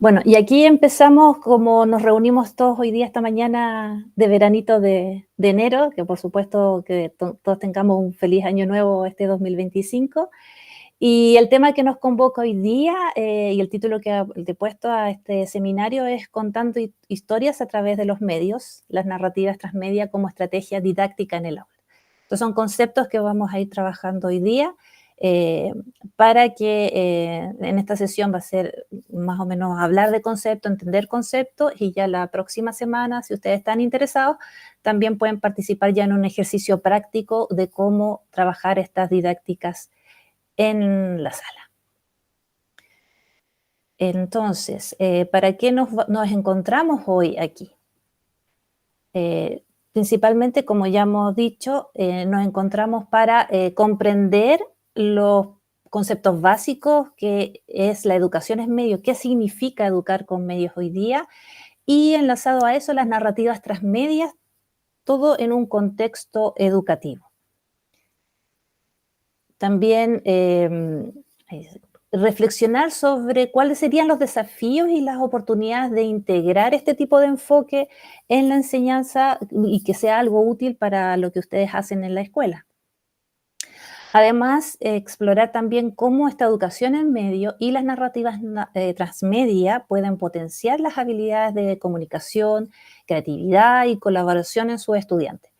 Bueno, y aquí empezamos como nos reunimos todos hoy día, esta mañana de veranito de enero, que por supuesto que todos tengamos un feliz año nuevo este 2025. Y el tema que nos convoca hoy día y el título que he puesto a este seminario es Contando historias a través de los medios, las narrativas transmedia como estrategia didáctica en el aula. Estos son conceptos que vamos a ir trabajando hoy día para que en esta sesión va a ser más o menos hablar de conceptos, entender conceptos, y ya la próxima semana, si ustedes están interesados, también pueden participar ya en un ejercicio práctico de cómo trabajar estas didácticas en la sala. Entonces, ¿para qué nos encontramos hoy aquí? Principalmente, como ya hemos dicho, nos encontramos para comprender los conceptos básicos que es la educación en medios, qué significa educar con medios hoy día, y enlazado a eso las narrativas transmedias, todo en un contexto educativo. También reflexionar sobre cuáles serían los desafíos y las oportunidades de integrar este tipo de enfoque en la enseñanza y que sea algo útil para lo que ustedes hacen en la escuela. Además, explorar también cómo esta educación en medio y las narrativas transmedia pueden potenciar las habilidades de comunicación, creatividad y colaboración en sus estudiantes.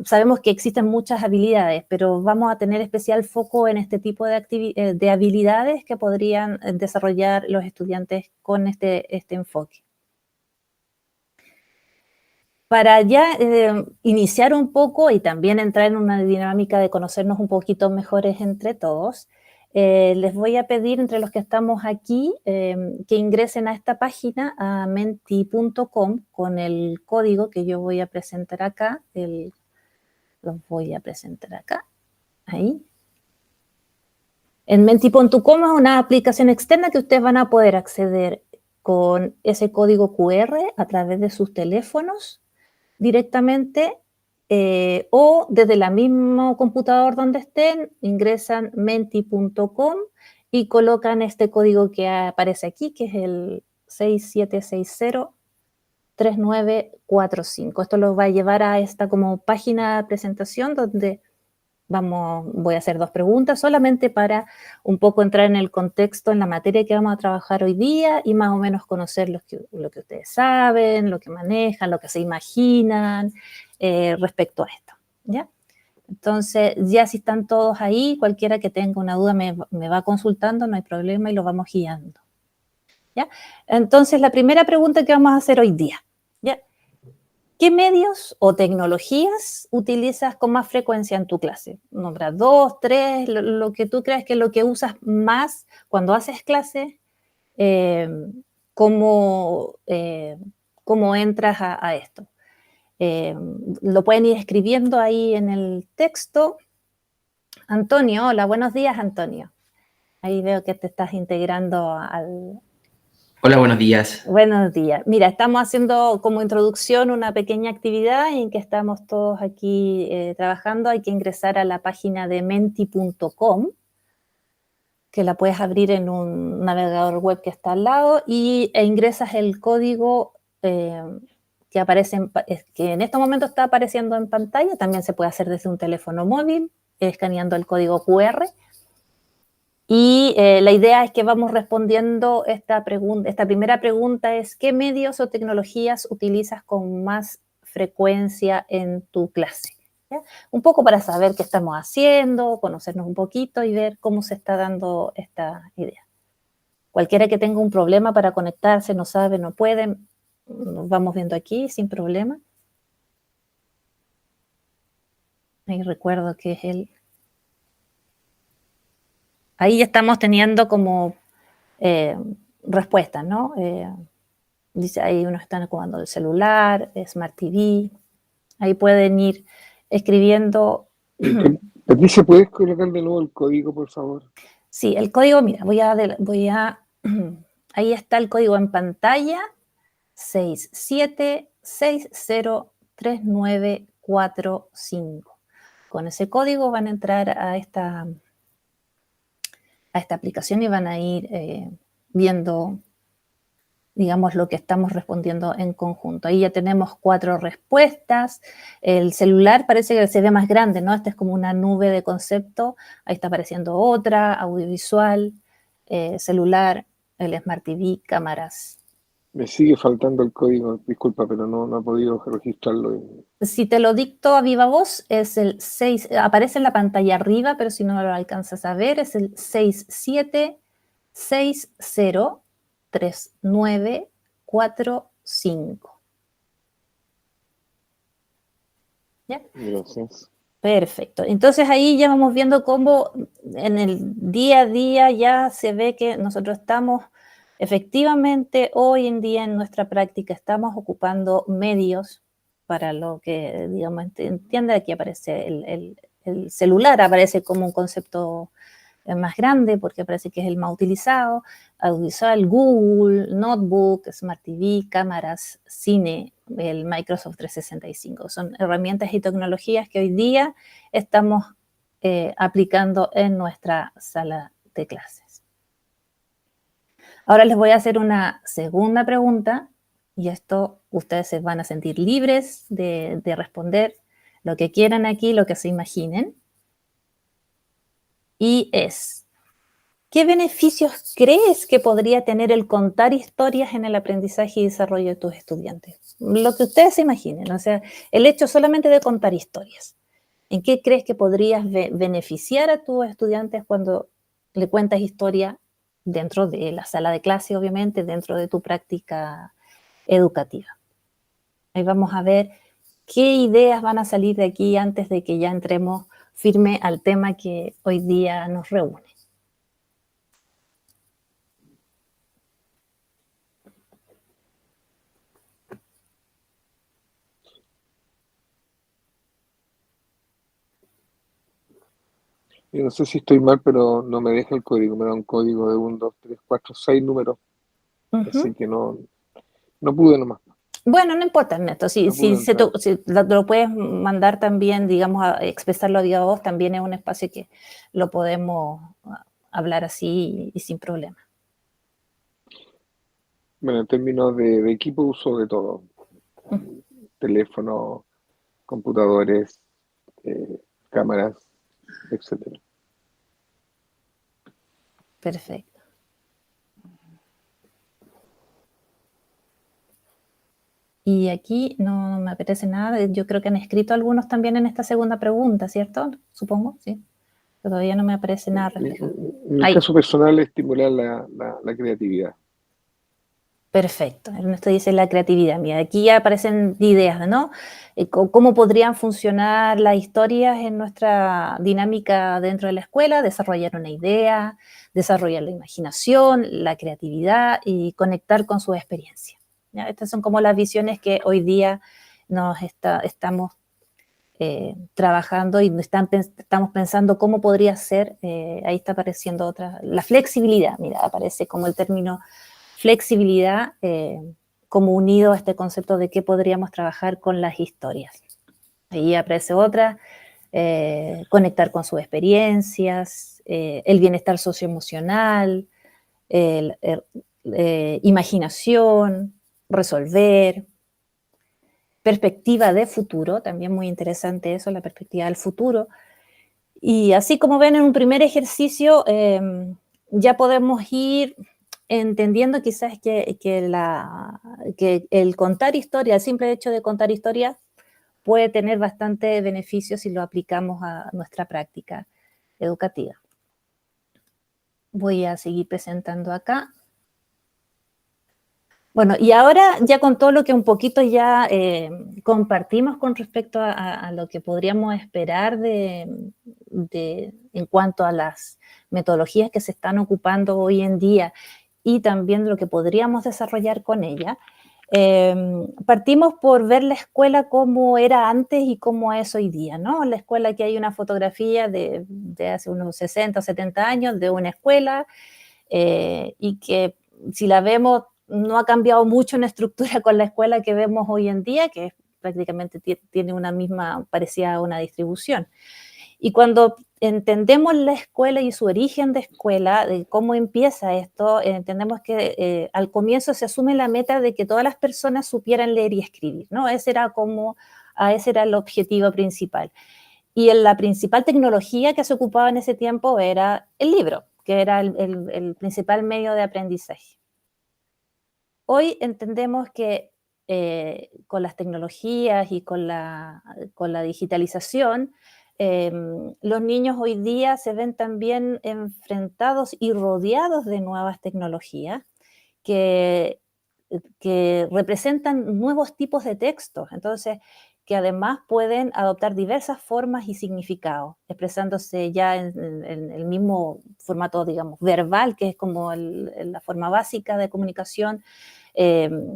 Sabemos que existen muchas habilidades, pero vamos a tener especial foco en este tipo de habilidades que podrían desarrollar los estudiantes con este enfoque. Para ya iniciar un poco y también entrar en una dinámica de conocernos un poquito mejores entre todos, les voy a pedir entre los que estamos aquí que ingresen a esta página, a menti.com, con el código que yo voy a presentar acá. Los voy a presentar acá, ahí. En menti.com es una aplicación externa que ustedes van a poder acceder con ese código QR a través de sus teléfonos directamente o desde el mismo computador donde estén, ingresan menti.com y colocan este código que aparece aquí, que es el 67603945. Esto los va a llevar a esta como página de presentación donde voy a hacer 2 preguntas solamente para un poco entrar en el contexto, en la materia que vamos a trabajar hoy día y más o menos conocer lo que ustedes saben, lo que manejan, lo que se imaginan respecto a esto, ¿ya? Entonces, ya si están todos ahí, cualquiera que tenga una duda me va consultando, no hay problema y lo vamos guiando, ¿ya? Entonces, la primera pregunta que vamos a hacer hoy día, ¿ya? ¿Qué medios o tecnologías utilizas con más frecuencia en tu clase? Nombra 2, 3, lo que tú creas que es lo que usas más cuando haces clase. ¿Cómo entras a esto? Lo pueden ir escribiendo ahí en el texto. Antonio, hola, buenos días, Antonio. Ahí veo que te estás integrando al... Hola, buenos días. Buenos días. Mira, estamos haciendo como introducción una pequeña actividad en que estamos todos aquí trabajando. Hay que ingresar a la página de menti.com, que la puedes abrir en un navegador web que está al lado e ingresas el código que aparece, que en este momento está apareciendo en pantalla. También se puede hacer desde un teléfono móvil, escaneando el código QR. Y la idea es que vamos respondiendo esta primera pregunta es, ¿qué medios o tecnologías utilizas con más frecuencia en tu clase? ¿Ya? Un poco para saber qué estamos haciendo, conocernos un poquito y ver cómo se está dando esta idea. Cualquiera que tenga un problema para conectarse, no sabe, no puede, nos vamos viendo aquí sin problema. Ahí recuerdo que es el... Ahí ya estamos teniendo como respuestas, ¿no? Dice, ahí unos están jugando el celular, Smart TV. Ahí pueden ir escribiendo. ¿Aquí se puede colocar de nuevo el código, por favor? Sí, el código, mira, ahí está el código en pantalla, 67603945. Con ese código van a entrar a esta aplicación y van a ir viendo digamos, lo que estamos respondiendo en conjunto. Ahí ya tenemos 4 respuestas. El celular parece que se ve más grande, ¿no? Esta es como una nube de concepto. Ahí está apareciendo otra, audiovisual, celular, el Smart TV, cámaras. Me sigue faltando el código, disculpa, pero no he podido registrarlo. Si te lo dicto a viva voz, es el 6, aparece en la pantalla arriba, pero si no lo alcanzas a ver, es el 67603945. ¿Ya? Gracias. Perfecto. Entonces ahí ya vamos viendo cómo en el día a día ya se ve que nosotros estamos efectivamente hoy en día en nuestra práctica estamos ocupando medios para lo que, digamos, entiende, aquí aparece el celular, aparece como un concepto más grande porque parece que es el más utilizado, audiovisual, Google, Notebook, Smart TV, cámaras, cine, el Microsoft 365. Son herramientas y tecnologías que hoy día estamos aplicando en nuestra sala de clases. Ahora les voy a hacer una segunda pregunta y esto ustedes se van a sentir libres de responder lo que quieran aquí, lo que se imaginen. Y es, ¿qué beneficios crees que podría tener el contar historias en el aprendizaje y desarrollo de tus estudiantes? Lo que ustedes se imaginen, o sea, el hecho solamente de contar historias. ¿En qué crees que podrías beneficiar a tus estudiantes cuando le cuentas historia dentro de la sala de clase, obviamente, dentro de tu práctica educativa? Ahí vamos a ver qué ideas van a salir de aquí antes de que ya entremos firme al tema que hoy día nos reúne. Yo no sé si estoy mal, pero no me deja el código. Me da un código de 1, 2, 3, 4, 6 números. Así que no pude nomás. Bueno, no importa, Ernesto. Si lo puedes mandar también, digamos, a expresarlo a viva voz, también es un espacio que lo podemos hablar así y sin problema. Bueno, en términos de equipo uso de todo. Teléfono, computadores, cámaras, etcétera. Perfecto. Y aquí no me aparece nada. Yo creo que han escrito algunos también en esta segunda pregunta, ¿cierto? Supongo, sí. Pero todavía no me aparece nada reflejado. En mi caso personal, estimular la creatividad. Perfecto. Ernesto dice la creatividad. Mira, aquí ya aparecen ideas, ¿no? ¿Cómo podrían funcionar las historias en nuestra dinámica dentro de la escuela? Desarrollar una idea, desarrollar la imaginación, la creatividad y conectar con su experiencia. ¿Ya? Estas son como las visiones que hoy día estamos trabajando y estamos pensando cómo podría ser. Ahí está apareciendo otra, la flexibilidad. Mira, aparece como el término flexibilidad como unido a este concepto de qué podríamos trabajar con las historias. Ahí aparece otra, conectar con sus experiencias, el bienestar socioemocional, imaginación, resolver, perspectiva de futuro, también muy interesante eso, la perspectiva del futuro. Y así como ven en un primer ejercicio, ya podemos ir entendiendo quizás que el contar historia, el simple hecho de contar historia puede tener bastante beneficio si lo aplicamos a nuestra práctica educativa. Voy a seguir presentando acá. Bueno, y ahora ya con todo lo que un poquito ya compartimos con respecto a lo que podríamos esperar en cuanto a las metodologías que se están ocupando hoy en día y también lo que podríamos desarrollar con ella, partimos por ver la escuela como era antes y cómo es hoy día, ¿no? La escuela, que hay una fotografía de hace unos 60 o 70 años de una escuela y que si la vemos no ha cambiado mucho en estructura con la escuela que vemos hoy en día, que prácticamente tiene una misma, parecía una distribución. Y cuando entendemos la escuela y su origen de escuela, de cómo empieza esto, entendemos que al comienzo se asume la meta de que todas las personas supieran leer y escribir, ¿no? Ese era el objetivo principal. Y la principal tecnología que se ocupaba en ese tiempo era el libro, que era el principal medio de aprendizaje. Hoy entendemos que con las tecnologías y con la digitalización, los niños hoy día se ven también enfrentados y rodeados de nuevas tecnologías que, que representan nuevos tipos de textos. Entonces, que además pueden adoptar diversas formas y significados, expresándose ya en el mismo formato, digamos, verbal, que es como la forma básica de comunicación,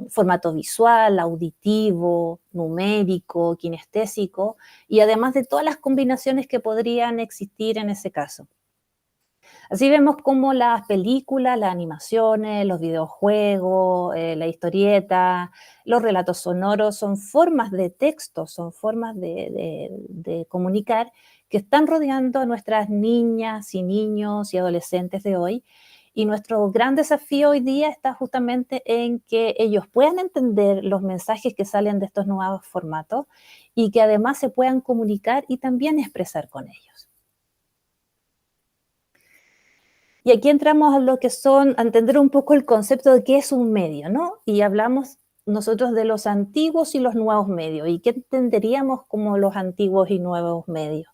formato visual, auditivo, numérico, kinestésico, y además de todas las combinaciones que podrían existir en ese caso. Así vemos cómo las películas, las animaciones, los videojuegos, la historieta, los relatos sonoros son formas de texto, son formas de comunicar que están rodeando a nuestras niñas y niños y adolescentes de hoy. Y nuestro gran desafío hoy día está justamente en que ellos puedan entender los mensajes que salen de estos nuevos formatos y que además se puedan comunicar y también expresar con ellos. Y aquí entramos a lo que a entender un poco el concepto de qué es un medio, ¿no? Y hablamos nosotros de los antiguos y los nuevos medios. ¿Y qué entenderíamos como los antiguos y nuevos medios?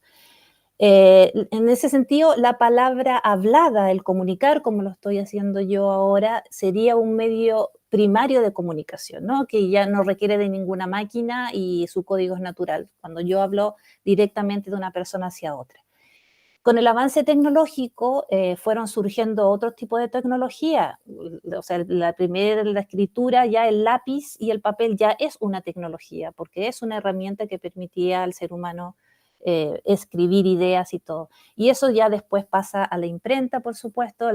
En ese sentido, la palabra hablada, el comunicar, como lo estoy haciendo yo ahora, sería un medio primario de comunicación, ¿no? Que ya no requiere de ninguna máquina y su código es natural, cuando yo hablo directamente de una persona hacia otra. Con el avance tecnológico fueron surgiendo otros tipos de tecnología. O sea, la escritura, ya el lápiz y el papel ya es una tecnología, porque es una herramienta que permitía al ser humano escribir ideas y todo. Y eso ya después pasa a la imprenta, por supuesto,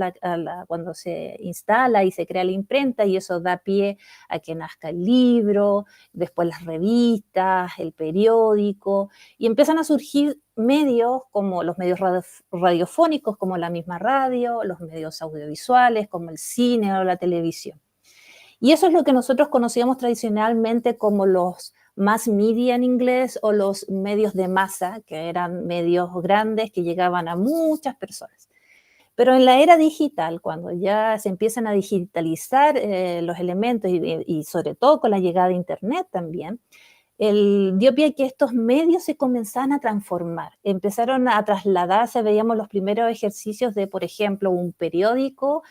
cuando se instala y se crea la imprenta, y eso da pie a que nazca el libro, después las revistas, el periódico, y empiezan a surgir medios como los medios radiofónicos, como la misma radio, los medios audiovisuales, como el cine o la televisión. Y eso es lo que nosotros conocíamos tradicionalmente como los mass media en inglés, o los medios de masa, que eran medios grandes que llegaban a muchas personas. Pero en la era digital, cuando ya se empiezan a digitalizar los elementos y sobre todo con la llegada de Internet también, dio pie a que estos medios se comenzaron a transformar, empezaron a trasladarse. Veíamos los primeros ejercicios de, por ejemplo, un periódico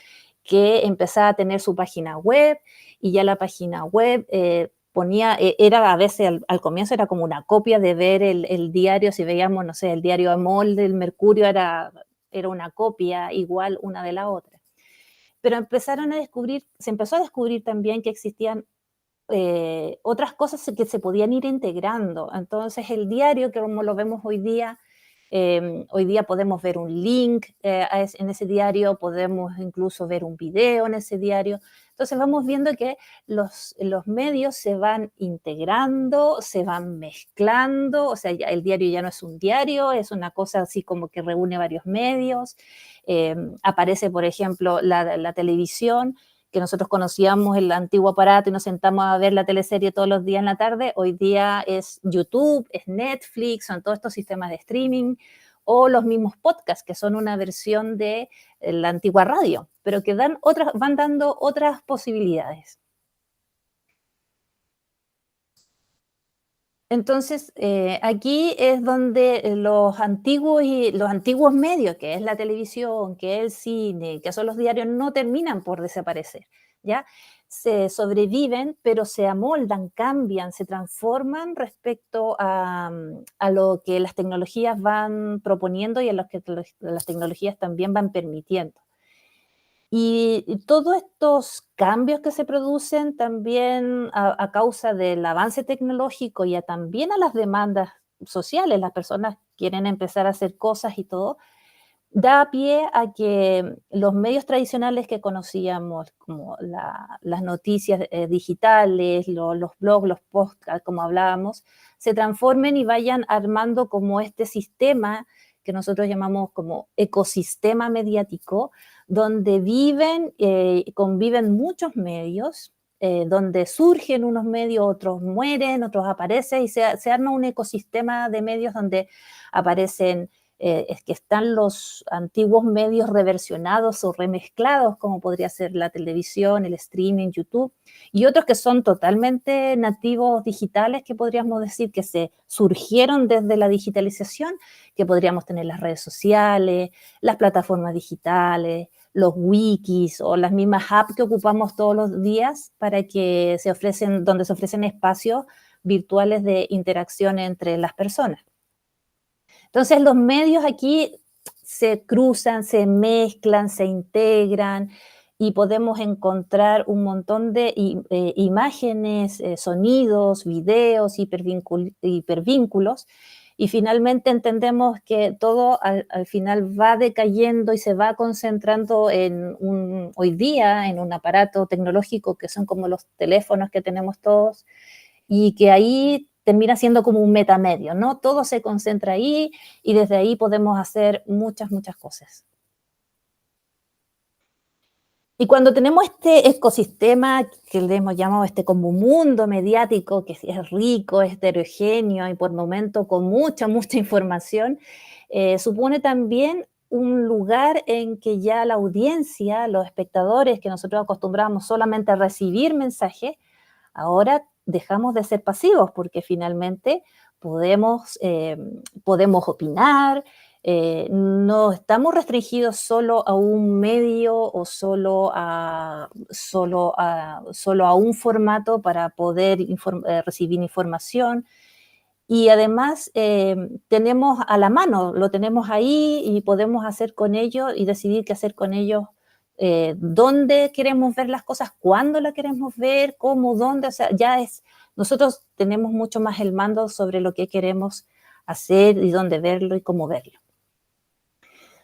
que empezaba a tener su página web, y ya la página web era a veces al comienzo era como una copia de ver el diario. Si veíamos, no sé, el diario Amol del Mercurio, era una copia igual una de la otra. Pero se empezó a descubrir también que existían otras cosas que se podían ir integrando. Entonces, el diario, que como lo vemos hoy día podemos ver un link en ese diario, podemos incluso ver un video en ese diario. Entonces vamos viendo que los medios se van integrando, se van mezclando. O sea, el diario ya no es un diario, es una cosa así como que reúne varios medios. Aparece, por ejemplo, la televisión, que nosotros conocíamos el antiguo aparato y nos sentamos a ver la teleserie todos los días en la tarde. Hoy día es YouTube, es Netflix, son todos estos sistemas de streaming, o los mismos podcasts, que son una versión de la antigua radio, pero que van dando otras posibilidades. Entonces, aquí es donde los antiguos medios, que es la televisión, que es el cine, que son los diarios, no terminan por desaparecer, ¿ya? Se sobreviven, pero se amoldan, cambian, se transforman respecto a lo que las tecnologías van proponiendo y a lo que las tecnologías también van permitiendo. Y todos estos cambios que se producen también a causa del avance tecnológico y también a las demandas sociales. Las personas quieren empezar a hacer cosas y todo, da pie a que los medios tradicionales que conocíamos, como las noticias digitales, los blogs, los podcasts, como hablábamos, se transformen y vayan armando como este sistema que nosotros llamamos como ecosistema mediático, donde conviven muchos medios, donde surgen unos medios, otros mueren, otros aparecen, y se arma un ecosistema de medios donde aparecen, es que están los antiguos medios reversionados o remezclados, como podría ser la televisión, el streaming, YouTube, y otros que son totalmente nativos digitales, que podríamos decir que se surgieron desde la digitalización, que podríamos tener las redes sociales, las plataformas digitales, los wikis o las mismas apps que ocupamos todos los días para que donde se ofrecen espacios virtuales de interacción entre las personas. Entonces los medios aquí se cruzan, se mezclan, se integran y podemos encontrar un montón de imágenes, sonidos, videos, hipervínculos, y finalmente entendemos que todo al final va decayendo y se va concentrando hoy día en un aparato tecnológico que son como los teléfonos que tenemos todos, y que ahí termina siendo como un metamedio, ¿no? Todo se concentra ahí y desde ahí podemos hacer muchas cosas. Y cuando tenemos este ecosistema que le hemos llamado como mundo mediático, que es rico, es heterogéneo y por momentos con mucha información, supone también un lugar en que ya la audiencia, los espectadores, que nosotros acostumbramos solamente a recibir mensajes, ahora dejamos de ser pasivos porque finalmente podemos opinar. No estamos restringidos solo a un medio o solo a un formato para poder recibir información, y además tenemos a la mano, lo tenemos ahí y podemos hacer con ello y decidir qué hacer con ellos, dónde queremos ver las cosas, cuándo las queremos ver, cómo, dónde, o sea, nosotros tenemos mucho más el mando sobre lo que queremos hacer y dónde verlo y cómo verlo.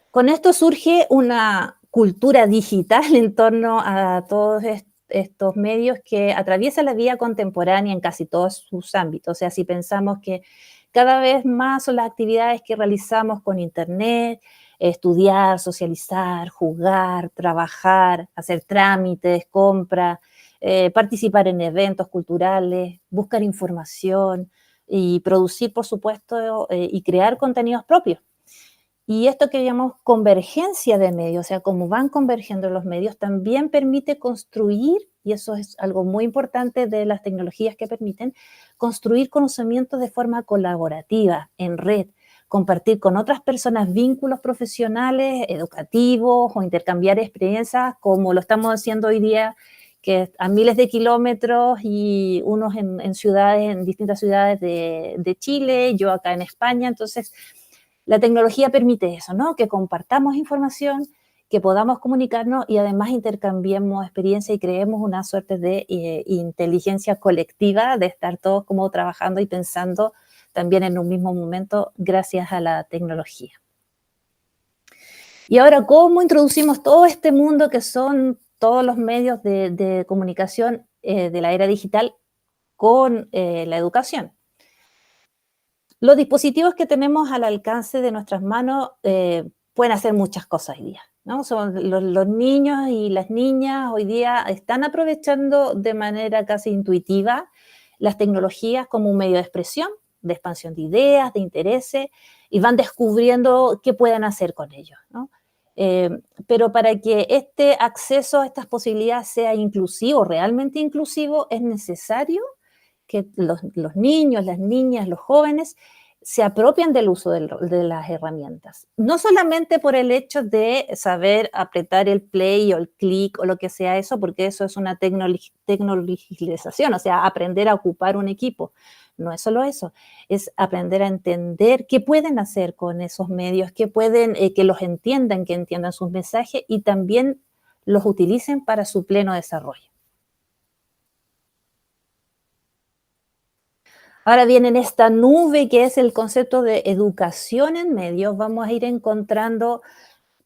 Con esto surge una cultura digital en torno a todos estos medios que atraviesa la vida contemporánea en casi todos sus ámbitos. O sea, si pensamos que cada vez más son las actividades que realizamos con Internet, estudiar, socializar, jugar, trabajar, hacer trámites, compras, participar en eventos culturales, buscar información y producir, por supuesto, y crear contenidos propios. Y esto que llamamos convergencia de medios, o sea, como van convergiendo los medios, también permite construir, y eso es algo muy importante de las tecnologías que permiten, construir conocimientos de forma colaborativa, en red, compartir con otras personas vínculos profesionales, educativos o intercambiar experiencias, como lo estamos haciendo hoy día, que a miles de kilómetros y unos en distintas ciudades de Chile, yo acá en España. Entonces, la tecnología permite eso, ¿no? Que compartamos información, que podamos comunicarnos y además intercambiemos experiencia y creemos una suerte de inteligencia colectiva, de estar todos como trabajando y pensando también en un mismo momento gracias a la tecnología. Y ahora, ¿cómo introducimos todo este mundo que son todos los medios de comunicación de la era digital con la educación? Los dispositivos que tenemos al alcance de nuestras manos pueden hacer muchas cosas hoy día, ¿no? Los niños y las niñas hoy día están aprovechando de manera casi intuitiva las tecnologías como un medio de expresión, de expansión de ideas, de intereses, y van descubriendo qué pueden hacer con ellos, ¿no? Pero para que este acceso a estas posibilidades sea inclusivo, realmente inclusivo, es necesario que los niños, las niñas, los jóvenes se apropian del uso de las herramientas. No solamente por el hecho de saber apretar el play o el clic o lo que sea eso, porque eso es una tecnologización, o sea, aprender a ocupar un equipo. No es solo eso, es aprender a entender qué pueden hacer con esos medios, que los entiendan, que entiendan sus mensajes y también los utilicen para su pleno desarrollo. Ahora bien, en esta nube que es el concepto de educación en medios, vamos a ir encontrando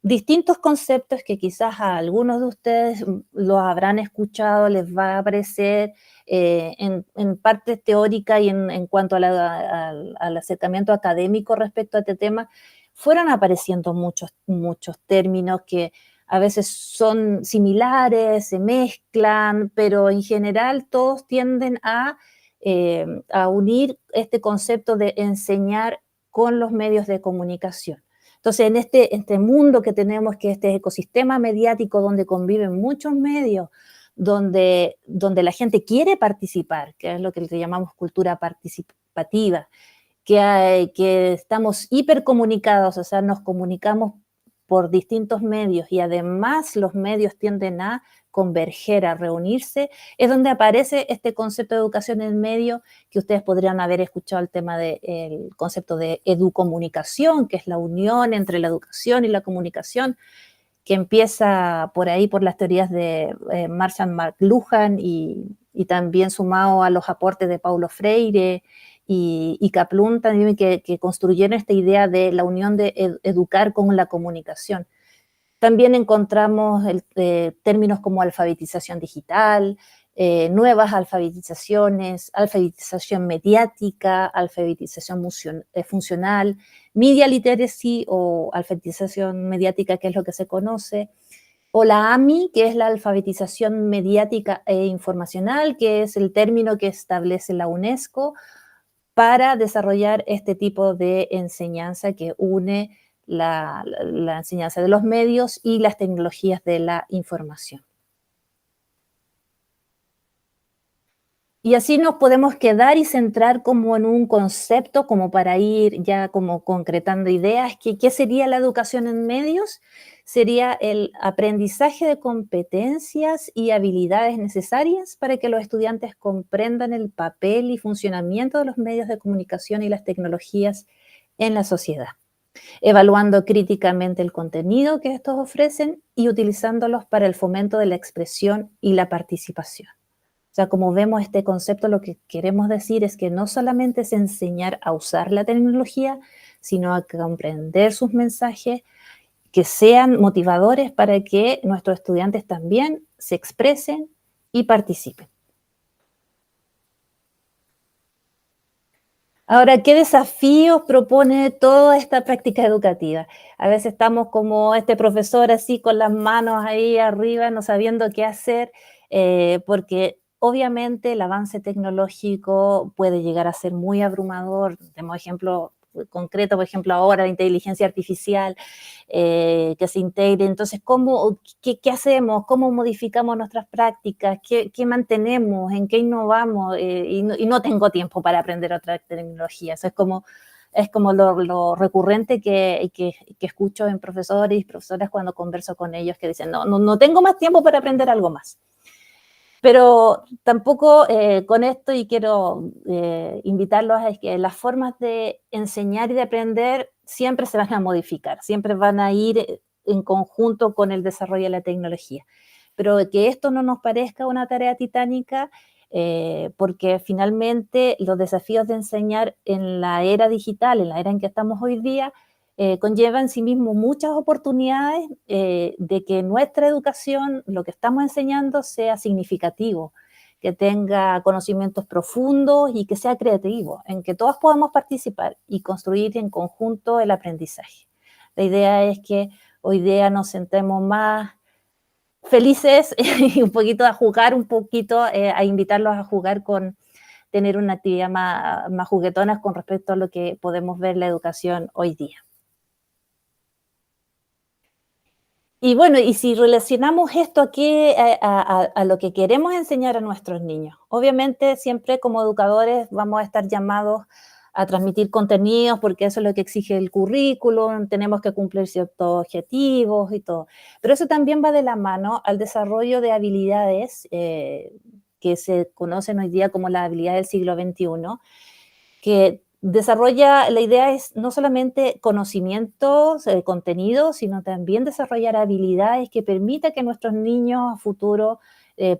distintos conceptos que quizás a algunos de ustedes los habrán escuchado, les va a aparecer en parte teórica y en cuanto al acercamiento académico respecto a este tema, fueron apareciendo muchos términos que a veces son similares, se mezclan, pero en general todos tienden a unir este concepto de enseñar con los medios de comunicación. Entonces, en este mundo que tenemos, que este ecosistema mediático donde conviven muchos medios, donde la gente quiere participar, que es lo que le llamamos cultura participativa, que estamos hipercomunicados, o sea, nos comunicamos por distintos medios y además los medios tienden a converger, a reunirse, es donde aparece este concepto de educación en medio, que ustedes podrían haber escuchado el tema del concepto de educomunicación, que es la unión entre la educación y la comunicación, que empieza por ahí por las teorías de Marshall McLuhan y también sumado a los aportes de Paulo Freire y Kaplun también, que construyeron esta idea de la unión de educar con la comunicación. También encontramos términos como alfabetización digital, nuevas alfabetizaciones, alfabetización mediática, alfabetización funcional, media literacy o alfabetización mediática, que es lo que se conoce, o la AMI, que es la alfabetización mediática e informacional, que es el término que establece la UNESCO para desarrollar este tipo de enseñanza que une la enseñanza de los medios y las tecnologías de la información. Y así nos podemos quedar y centrar como en un concepto, como para ir ya como concretando ideas. ¿Qué sería la educación en medios? Sería el aprendizaje de competencias y habilidades necesarias para que los estudiantes comprendan el papel y funcionamiento de los medios de comunicación y las tecnologías en la sociedad, evaluando críticamente el contenido que estos ofrecen y utilizándolos para el fomento de la expresión y la participación. O sea, como vemos este concepto, lo que queremos decir es que no solamente es enseñar a usar la tecnología, sino a comprender sus mensajes, que sean motivadores para que nuestros estudiantes también se expresen y participen. Ahora, ¿qué desafíos propone toda esta práctica educativa? A veces estamos como este profesor así con las manos ahí arriba, no sabiendo qué hacer, porque obviamente el avance tecnológico puede llegar a ser muy abrumador. Tenemos ejemplo concreto, por ejemplo, ahora la inteligencia artificial que se integre. Entonces, ¿qué hacemos? ¿Cómo modificamos nuestras prácticas? ¿Qué mantenemos? ¿En qué innovamos? Y no tengo tiempo para aprender otra tecnología. Eso es como lo recurrente que escucho en profesores y profesoras cuando converso con ellos, que dicen, no tengo más tiempo para aprender algo más. Pero tampoco con esto, y quiero invitarlos a que las formas de enseñar y de aprender siempre se van a modificar, siempre van a ir en conjunto con el desarrollo de la tecnología. Pero que esto no nos parezca una tarea titánica, porque finalmente los desafíos de enseñar en la era digital, en la era en que estamos hoy día, conlleva en sí mismo muchas oportunidades de que nuestra educación, lo que estamos enseñando, sea significativo, que tenga conocimientos profundos y que sea creativo, en que todos podamos participar y construir en conjunto el aprendizaje. La idea es que hoy día nos sentemos más felices y un poquito a jugar, a invitarlos a jugar con tener una actividad más juguetona con respecto a lo que podemos ver la educación hoy día. Y bueno, y si relacionamos esto aquí a lo que queremos enseñar a nuestros niños, obviamente siempre como educadores vamos a estar llamados a transmitir contenidos porque eso es lo que exige el currículum, tenemos que cumplir ciertos objetivos y todo. Pero eso también va de la mano al desarrollo de habilidades que se conocen hoy día como las habilidades del siglo XXI, que la idea es no solamente conocimientos, contenidos, sino también desarrollar habilidades que permitan que nuestros niños a futuro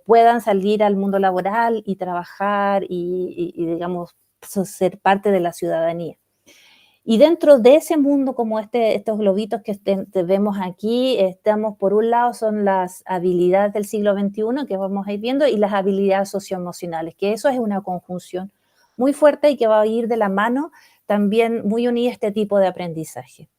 puedan salir al mundo laboral y trabajar y digamos, ser parte de la ciudadanía. Y dentro de ese mundo, como estos globitos que vemos aquí, estamos, por un lado, son las habilidades del siglo XXI que vamos a ir viendo y las habilidades socioemocionales, que eso es una conjunción muy fuerte y que va a ir de la mano también muy unida a este tipo de aprendizaje.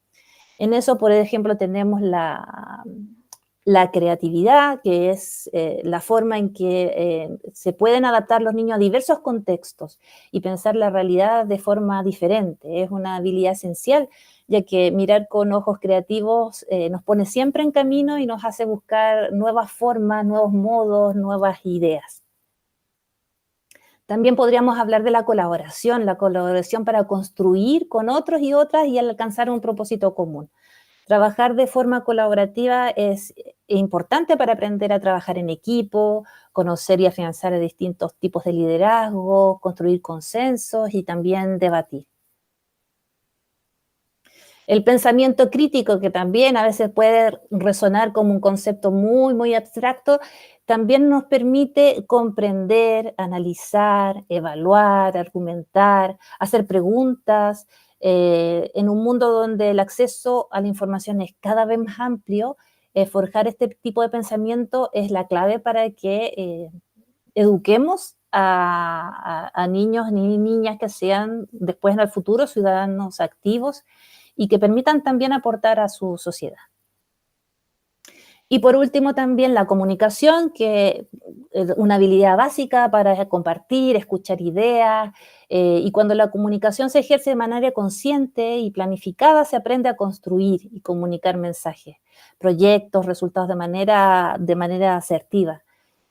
En eso, por ejemplo, tenemos la creatividad, que es la forma en que se pueden adaptar los niños a diversos contextos y pensar la realidad de forma diferente. Es una habilidad esencial, ya que mirar con ojos creativos nos pone siempre en camino y nos hace buscar nuevas formas, nuevos modos, nuevas ideas. También podríamos hablar de la colaboración para construir con otros y otras y alcanzar un propósito común. Trabajar de forma colaborativa es importante para aprender a trabajar en equipo, conocer y afianzar distintos tipos de liderazgo, construir consensos y también debatir. El pensamiento crítico, que también a veces puede resonar como un concepto muy, muy abstracto, también nos permite comprender, analizar, evaluar, argumentar, hacer preguntas. En un mundo donde el acceso a la información es cada vez más amplio, forjar este tipo de pensamiento es la clave para que eduquemos a niños y niñas que sean después en el futuro ciudadanos activos y que permitan también aportar a su sociedad. Y por último también la comunicación, que es una habilidad básica para compartir, escuchar ideas, y cuando la comunicación se ejerce de manera consciente y planificada, se aprende a construir y comunicar mensajes, proyectos, resultados de manera asertiva.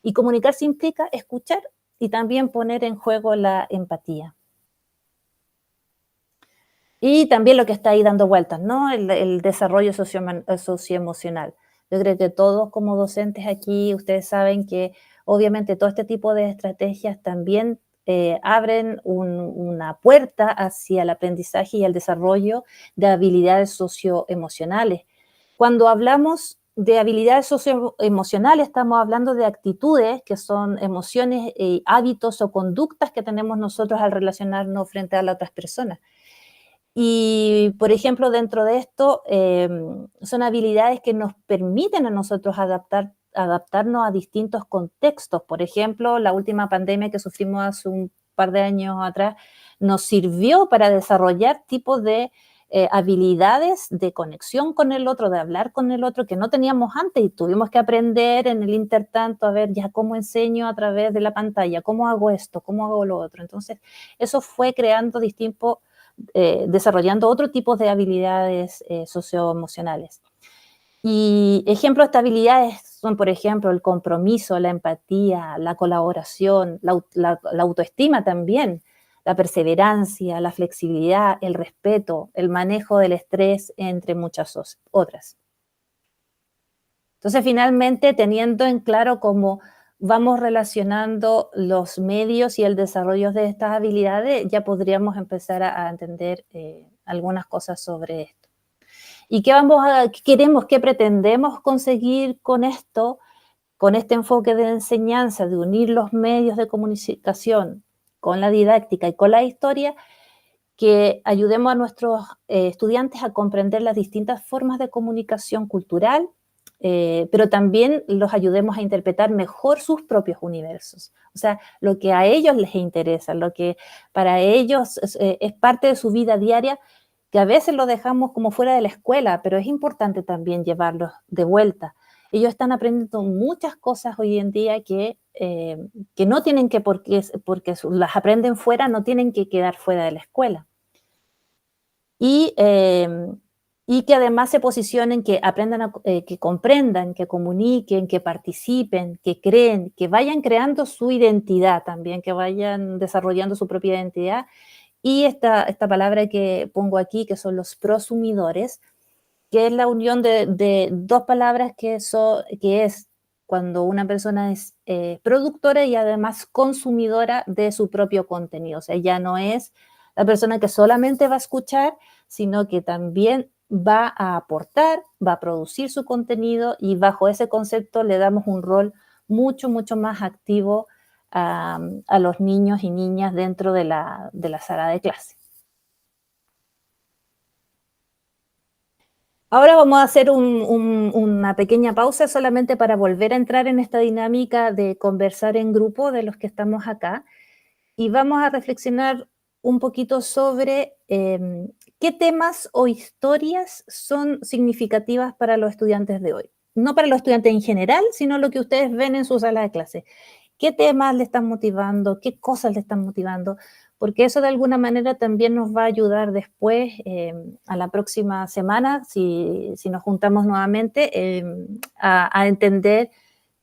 Y comunicarse implica escuchar y también poner en juego la empatía. Y también lo que está ahí dando vueltas, ¿no? El desarrollo socioemocional. Yo creo que todos como docentes aquí, ustedes saben que obviamente todo este tipo de estrategias también abren una puerta hacia el aprendizaje y el desarrollo de habilidades socioemocionales. Cuando hablamos de habilidades socioemocionales, estamos hablando de actitudes que son emociones, hábitos o conductas que tenemos nosotros al relacionarnos frente a las otras personas. Y, por ejemplo, dentro de esto, son habilidades que nos permiten a nosotros adaptarnos a distintos contextos. Por ejemplo, la última pandemia que sufrimos hace un par de años atrás nos sirvió para desarrollar tipos de habilidades de conexión con el otro, de hablar con el otro, que no teníamos antes y tuvimos que aprender en el intertanto a ver ya cómo enseño a través de la pantalla, cómo hago esto, cómo hago lo otro. Entonces, eso fue creando desarrollando otro tipo de habilidades socioemocionales. Y ejemplos de estas habilidades son, por ejemplo, el compromiso, la empatía, la colaboración, la autoestima también, la perseverancia, la flexibilidad, el respeto, el manejo del estrés, entre muchas otras. Entonces, finalmente, teniendo en claro cómo vamos relacionando los medios y el desarrollo de estas habilidades, ya podríamos empezar a entender algunas cosas sobre esto. ¿Y qué queremos, qué pretendemos conseguir con esto, con este enfoque de enseñanza, de unir los medios de comunicación con la didáctica y con la historia? Que ayudemos a nuestros estudiantes a comprender las distintas formas de comunicación cultural, pero también los ayudemos a interpretar mejor sus propios universos. O sea, lo que a ellos les interesa, lo que para ellos es parte de su vida diaria, que a veces lo dejamos como fuera de la escuela, pero es importante también llevarlos de vuelta. Ellos están aprendiendo muchas cosas hoy en día que no tienen que, porque las aprenden fuera, no tienen que quedar fuera de la escuela. Y que además se posicionen, que aprendan, que comprendan, que comuniquen, que participen, que creen, que vayan creando su identidad también, que vayan desarrollando su propia identidad. Y esta palabra que pongo aquí, que son los prosumidores, que es la unión de dos palabras que es cuando una persona es productora y además consumidora de su propio contenido. O sea, ya no es la persona que solamente va a escuchar, sino que también va a aportar, va a producir su contenido, y bajo ese concepto le damos un rol mucho, mucho más activo a los niños y niñas dentro de la sala de clase. Ahora vamos a hacer una pequeña pausa solamente para volver a entrar en esta dinámica de conversar en grupo de los que estamos acá, y vamos a reflexionar un poquito sobre qué temas o historias son significativas para los estudiantes de hoy. No para los estudiantes en general, sino lo que ustedes ven en su sala de clase. ¿Qué temas le están motivando? ¿Qué cosas le están motivando? Porque eso de alguna manera también nos va a ayudar después, a la próxima semana, si nos juntamos nuevamente, a entender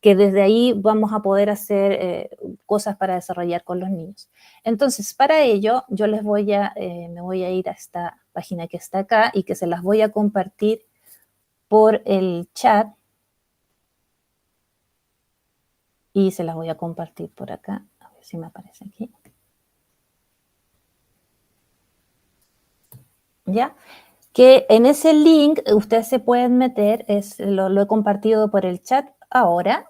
que desde ahí vamos a poder hacer cosas para desarrollar con los niños. Entonces, para ello, yo me voy a ir a esta página que está acá y que se las voy a compartir por el chat. Y se las voy a compartir por acá. A ver si me aparece aquí. ¿Ya? Que en ese link ustedes se pueden meter, lo he compartido por el chat ahora.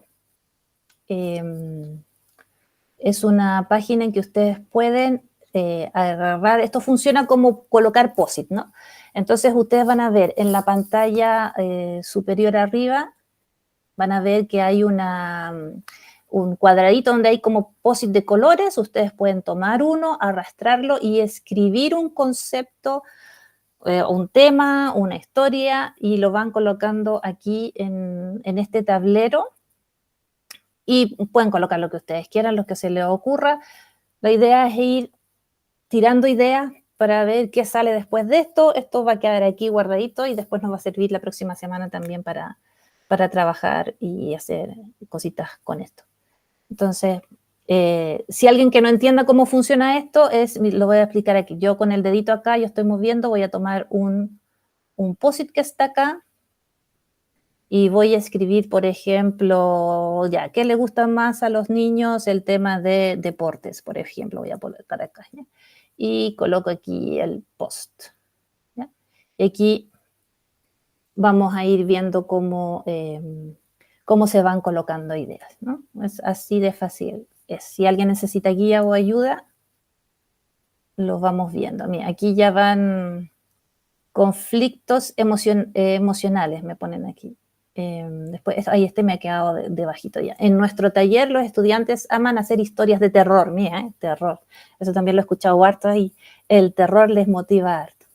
Es una página en que ustedes pueden agarrar, esto funciona como colocar POSIT, ¿no? Entonces ustedes van a ver en la pantalla superior arriba, van a ver que hay un cuadradito donde hay como POSIT de colores. Ustedes pueden tomar uno, arrastrarlo y escribir un concepto, un tema, una historia, y lo van colocando aquí en este tablero. Y pueden colocar lo que ustedes quieran, lo que se les ocurra. La idea es ir tirando ideas para ver qué sale después de esto. Esto va a quedar aquí guardadito y después nos va a servir la próxima semana también para trabajar y hacer cositas con esto. Entonces, si alguien que no entienda cómo funciona esto, lo voy a explicar aquí. Yo con el dedito acá, yo estoy moviendo, voy a tomar un POSIT que está acá y voy a escribir, por ejemplo, ya, ¿qué le gusta más a los niños? El tema de deportes, por ejemplo, voy a colocar acá, ¿ya? Y coloco aquí el post, ¿ya? Y aquí vamos a ir viendo cómo se van colocando ideas, ¿no? Es así de fácil. Si alguien necesita guía o ayuda, lo vamos viendo. Mira, aquí ya van conflictos emocionales, me ponen aquí. Después, ahí me ha quedado de bajito ya. En nuestro taller los estudiantes aman hacer historias de terror, mira, terror. Eso también lo he escuchado harto ahí. El terror les motiva harto.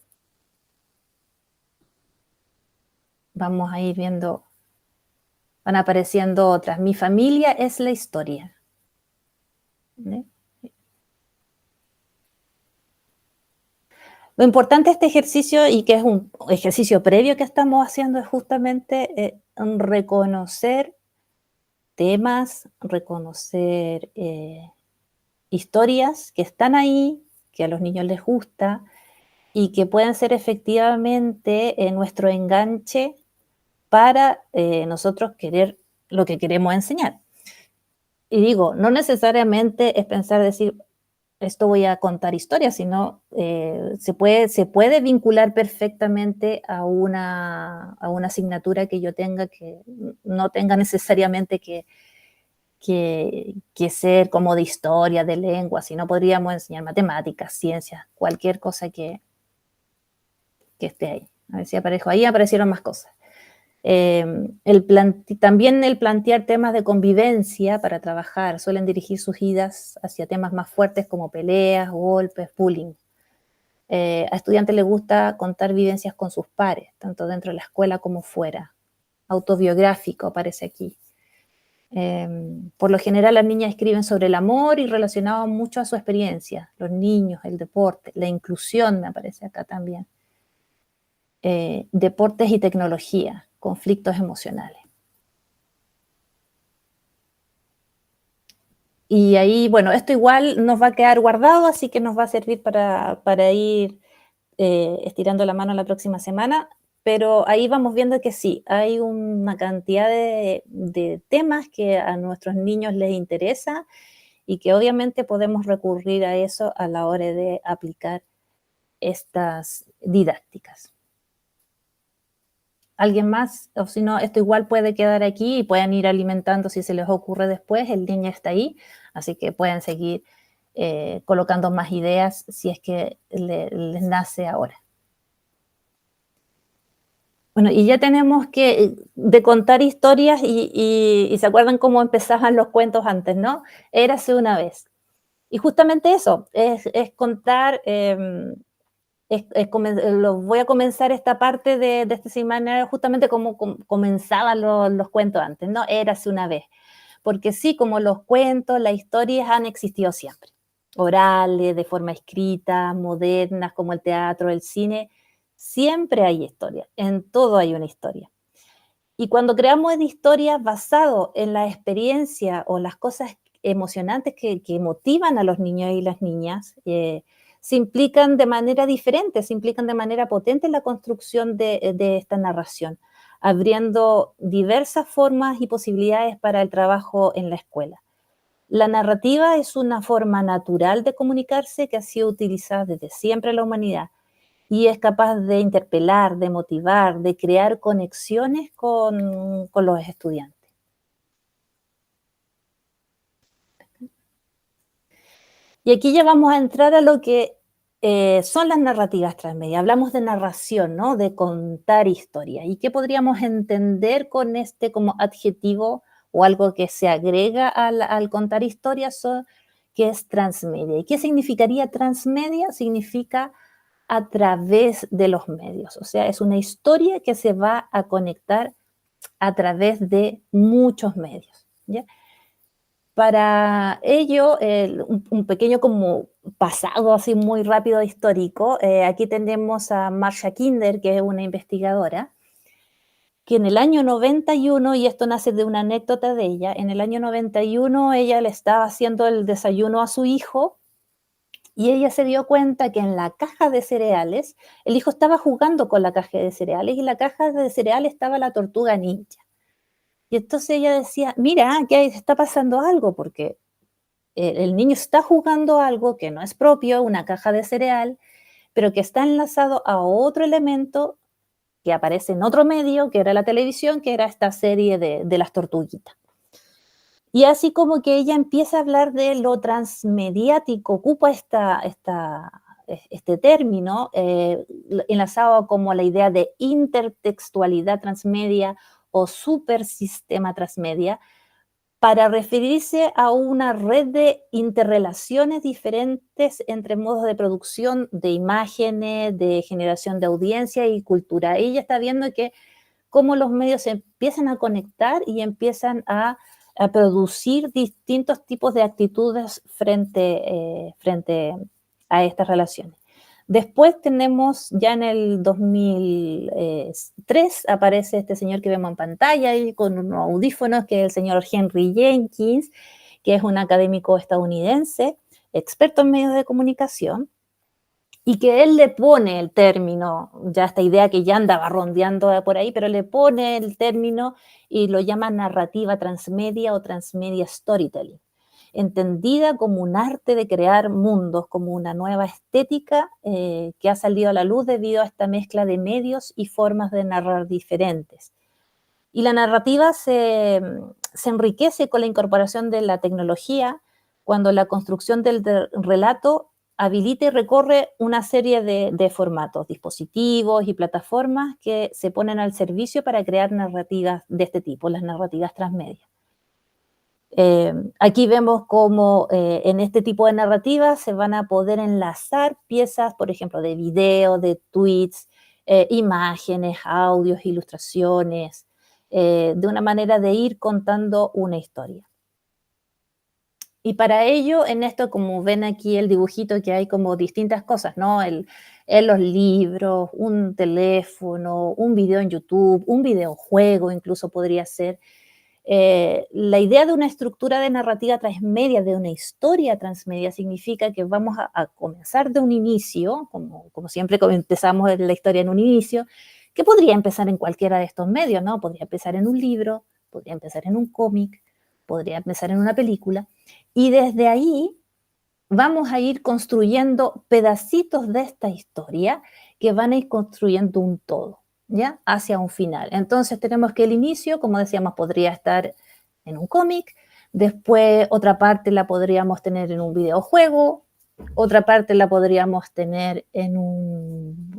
Vamos a ir viendo, van apareciendo otras. Mi familia es la historia. ¿Ve? Lo importante de este ejercicio, y que es un ejercicio previo que estamos haciendo, es justamente reconocer temas, reconocer historias que están ahí, que a los niños les gusta y que pueden ser efectivamente nuestro enganche para nosotros querer lo que queremos enseñar. Y digo, no necesariamente es pensar, decir, esto voy a contar historias, sino se puede vincular perfectamente a una asignatura que yo tenga, que no tenga necesariamente que ser como de historia, de lengua, sino podríamos enseñar matemáticas, ciencias, cualquier cosa que esté ahí. A ver si aparejo. Ahí aparecieron más cosas. También el plantear temas de convivencia para trabajar, suelen dirigir sus idas hacia temas más fuertes como peleas, golpes, bullying. A estudiantes les gusta contar vivencias con sus pares, tanto dentro de la escuela como fuera. Autobiográfico aparece aquí. Por lo general las niñas escriben sobre el amor y relacionado mucho a su experiencia, los niños, el deporte, la inclusión me aparece acá también. Deportes y tecnología, conflictos emocionales. Y ahí, bueno, esto igual nos va a quedar guardado, así que nos va a servir para ir estirando la mano la próxima semana, pero ahí vamos viendo que sí, hay una cantidad de temas que a nuestros niños les interesa y que obviamente podemos recurrir a eso a la hora de aplicar estas didácticas. ¿Alguien más? O si no, esto igual puede quedar aquí y pueden ir alimentando si se les ocurre después. El link está ahí, así que pueden seguir colocando más ideas si es que les nace ahora. Bueno, y ya tenemos que de contar historias y se acuerdan cómo empezaban los cuentos antes, ¿no? Érase una vez. Y justamente eso, es contar voy a comenzar esta parte de este seminario justamente como comenzaban los cuentos antes, ¿no? Érase una vez. Porque sí, como los cuentos, las historias han existido siempre. Orales, de forma escrita, modernas, como el teatro, el cine. Siempre hay historia. En todo hay una historia. Y cuando creamos historias basadas en la experiencia o las cosas emocionantes que motivan a los niños y las niñas, se implican de manera diferente, se implican de manera potente en la construcción de esta narración, abriendo diversas formas y posibilidades para el trabajo en la escuela. La narrativa es una forma natural de comunicarse que ha sido utilizada desde siempre en la humanidad y es capaz de interpelar, de motivar, de crear conexiones con los estudiantes. Y aquí ya vamos a entrar a lo que son las narrativas transmedia. Hablamos de narración, ¿no? De contar historias. ¿Y qué podríamos entender con este como adjetivo o algo que se agrega al contar historias, que es transmedia? ¿Y qué significaría transmedia? Significa a través de los medios. O sea, es una historia que se va a conectar a través de muchos medios, ¿ya? Para ello, un pequeño como pasado así muy rápido histórico, aquí tenemos a Marcia Kinder, que es una investigadora, que en el año 91, y esto nace de una anécdota de ella, en el año 91 ella le estaba haciendo el desayuno a su hijo y ella se dio cuenta que en la caja de cereales, el hijo estaba jugando con la caja de cereales y en la caja de cereales estaba la tortuga ninja. Y entonces ella decía, mira, que está pasando algo, porque el niño está jugando algo que no es propio, una caja de cereal, pero que está enlazado a otro elemento que aparece en otro medio, que era la televisión, que era esta serie de las tortuguitas. Y así como que ella empieza a hablar de lo transmediático, ocupa este término, enlazado como la idea de intertextualidad transmedia o supersistema transmedia, para referirse a una red de interrelaciones diferentes entre modos de producción de imágenes, de generación de audiencia y cultura. Ella está viendo que cómo los medios se empiezan a conectar y empiezan a producir distintos tipos de actitudes frente a estas relaciones. Después tenemos, ya en el 2003, aparece este señor que vemos en pantalla y con unos audífonos, que es el señor Henry Jenkins, que es un académico estadounidense, experto en medios de comunicación, y que él le pone el término, ya esta idea que ya andaba rondeando por ahí, pero le pone el término y lo llama narrativa transmedia o transmedia storytelling, entendida como un arte de crear mundos, como una nueva estética que ha salido a la luz debido a esta mezcla de medios y formas de narrar diferentes. Y la narrativa se enriquece con la incorporación de la tecnología cuando la construcción del relato habilita y recorre una serie de formatos, dispositivos y plataformas que se ponen al servicio para crear narrativas de este tipo, las narrativas transmedia. Aquí vemos cómo en este tipo de narrativas se van a poder enlazar piezas, por ejemplo, de video, de tweets, imágenes, audios, ilustraciones, de una manera de ir contando una historia. Y para ello, en esto, como ven aquí el dibujito, que hay como distintas cosas, ¿no? En los libros, un teléfono, un video en YouTube, un videojuego incluso podría ser. La idea de una estructura de narrativa transmedia, de una historia transmedia, significa que vamos a comenzar de un inicio, como siempre empezamos la historia en un inicio, que podría empezar en cualquiera de estos medios, ¿no? Podría empezar en un libro, podría empezar en un cómic, podría empezar en una película, y desde ahí vamos a ir construyendo pedacitos de esta historia que van a ir construyendo un todo, ¿ya? Hacia un final. Entonces tenemos que el inicio, como decíamos, podría estar en un cómic, después otra parte la podríamos tener en un videojuego, otra parte la podríamos tener en un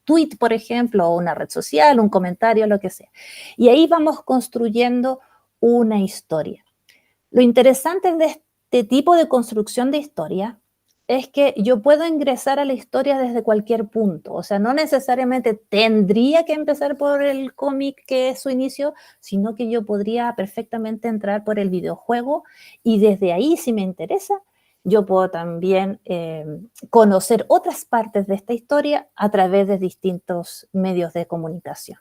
tweet, por ejemplo, o una red social, un comentario, lo que sea. Y ahí vamos construyendo una historia. Lo interesante de este tipo de construcción de historia es que yo puedo ingresar a la historia desde cualquier punto, o sea, no necesariamente tendría que empezar por el cómic que es su inicio, sino que yo podría perfectamente entrar por el videojuego y desde ahí, si me interesa, yo puedo también conocer otras partes de esta historia a través de distintos medios de comunicación.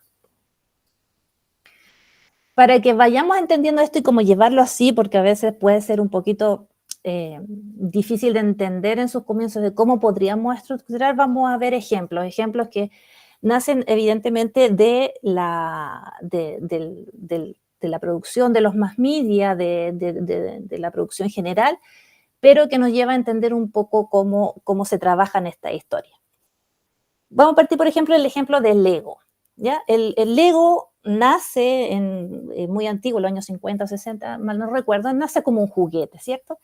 Para que vayamos entendiendo esto y cómo llevarlo así, porque a veces puede ser un poquito difícil de entender en sus comienzos de cómo podríamos estructurar, vamos a ver ejemplos que nacen evidentemente de la producción de los mass media, de la producción general, pero que nos lleva a entender un poco cómo se trabaja en esta historia. Vamos a partir, por ejemplo, del ejemplo del Lego. ¿Ya? El Lego nace muy antiguo, en los años 50 o 60, mal no recuerdo, nace como un juguete, ¿cierto?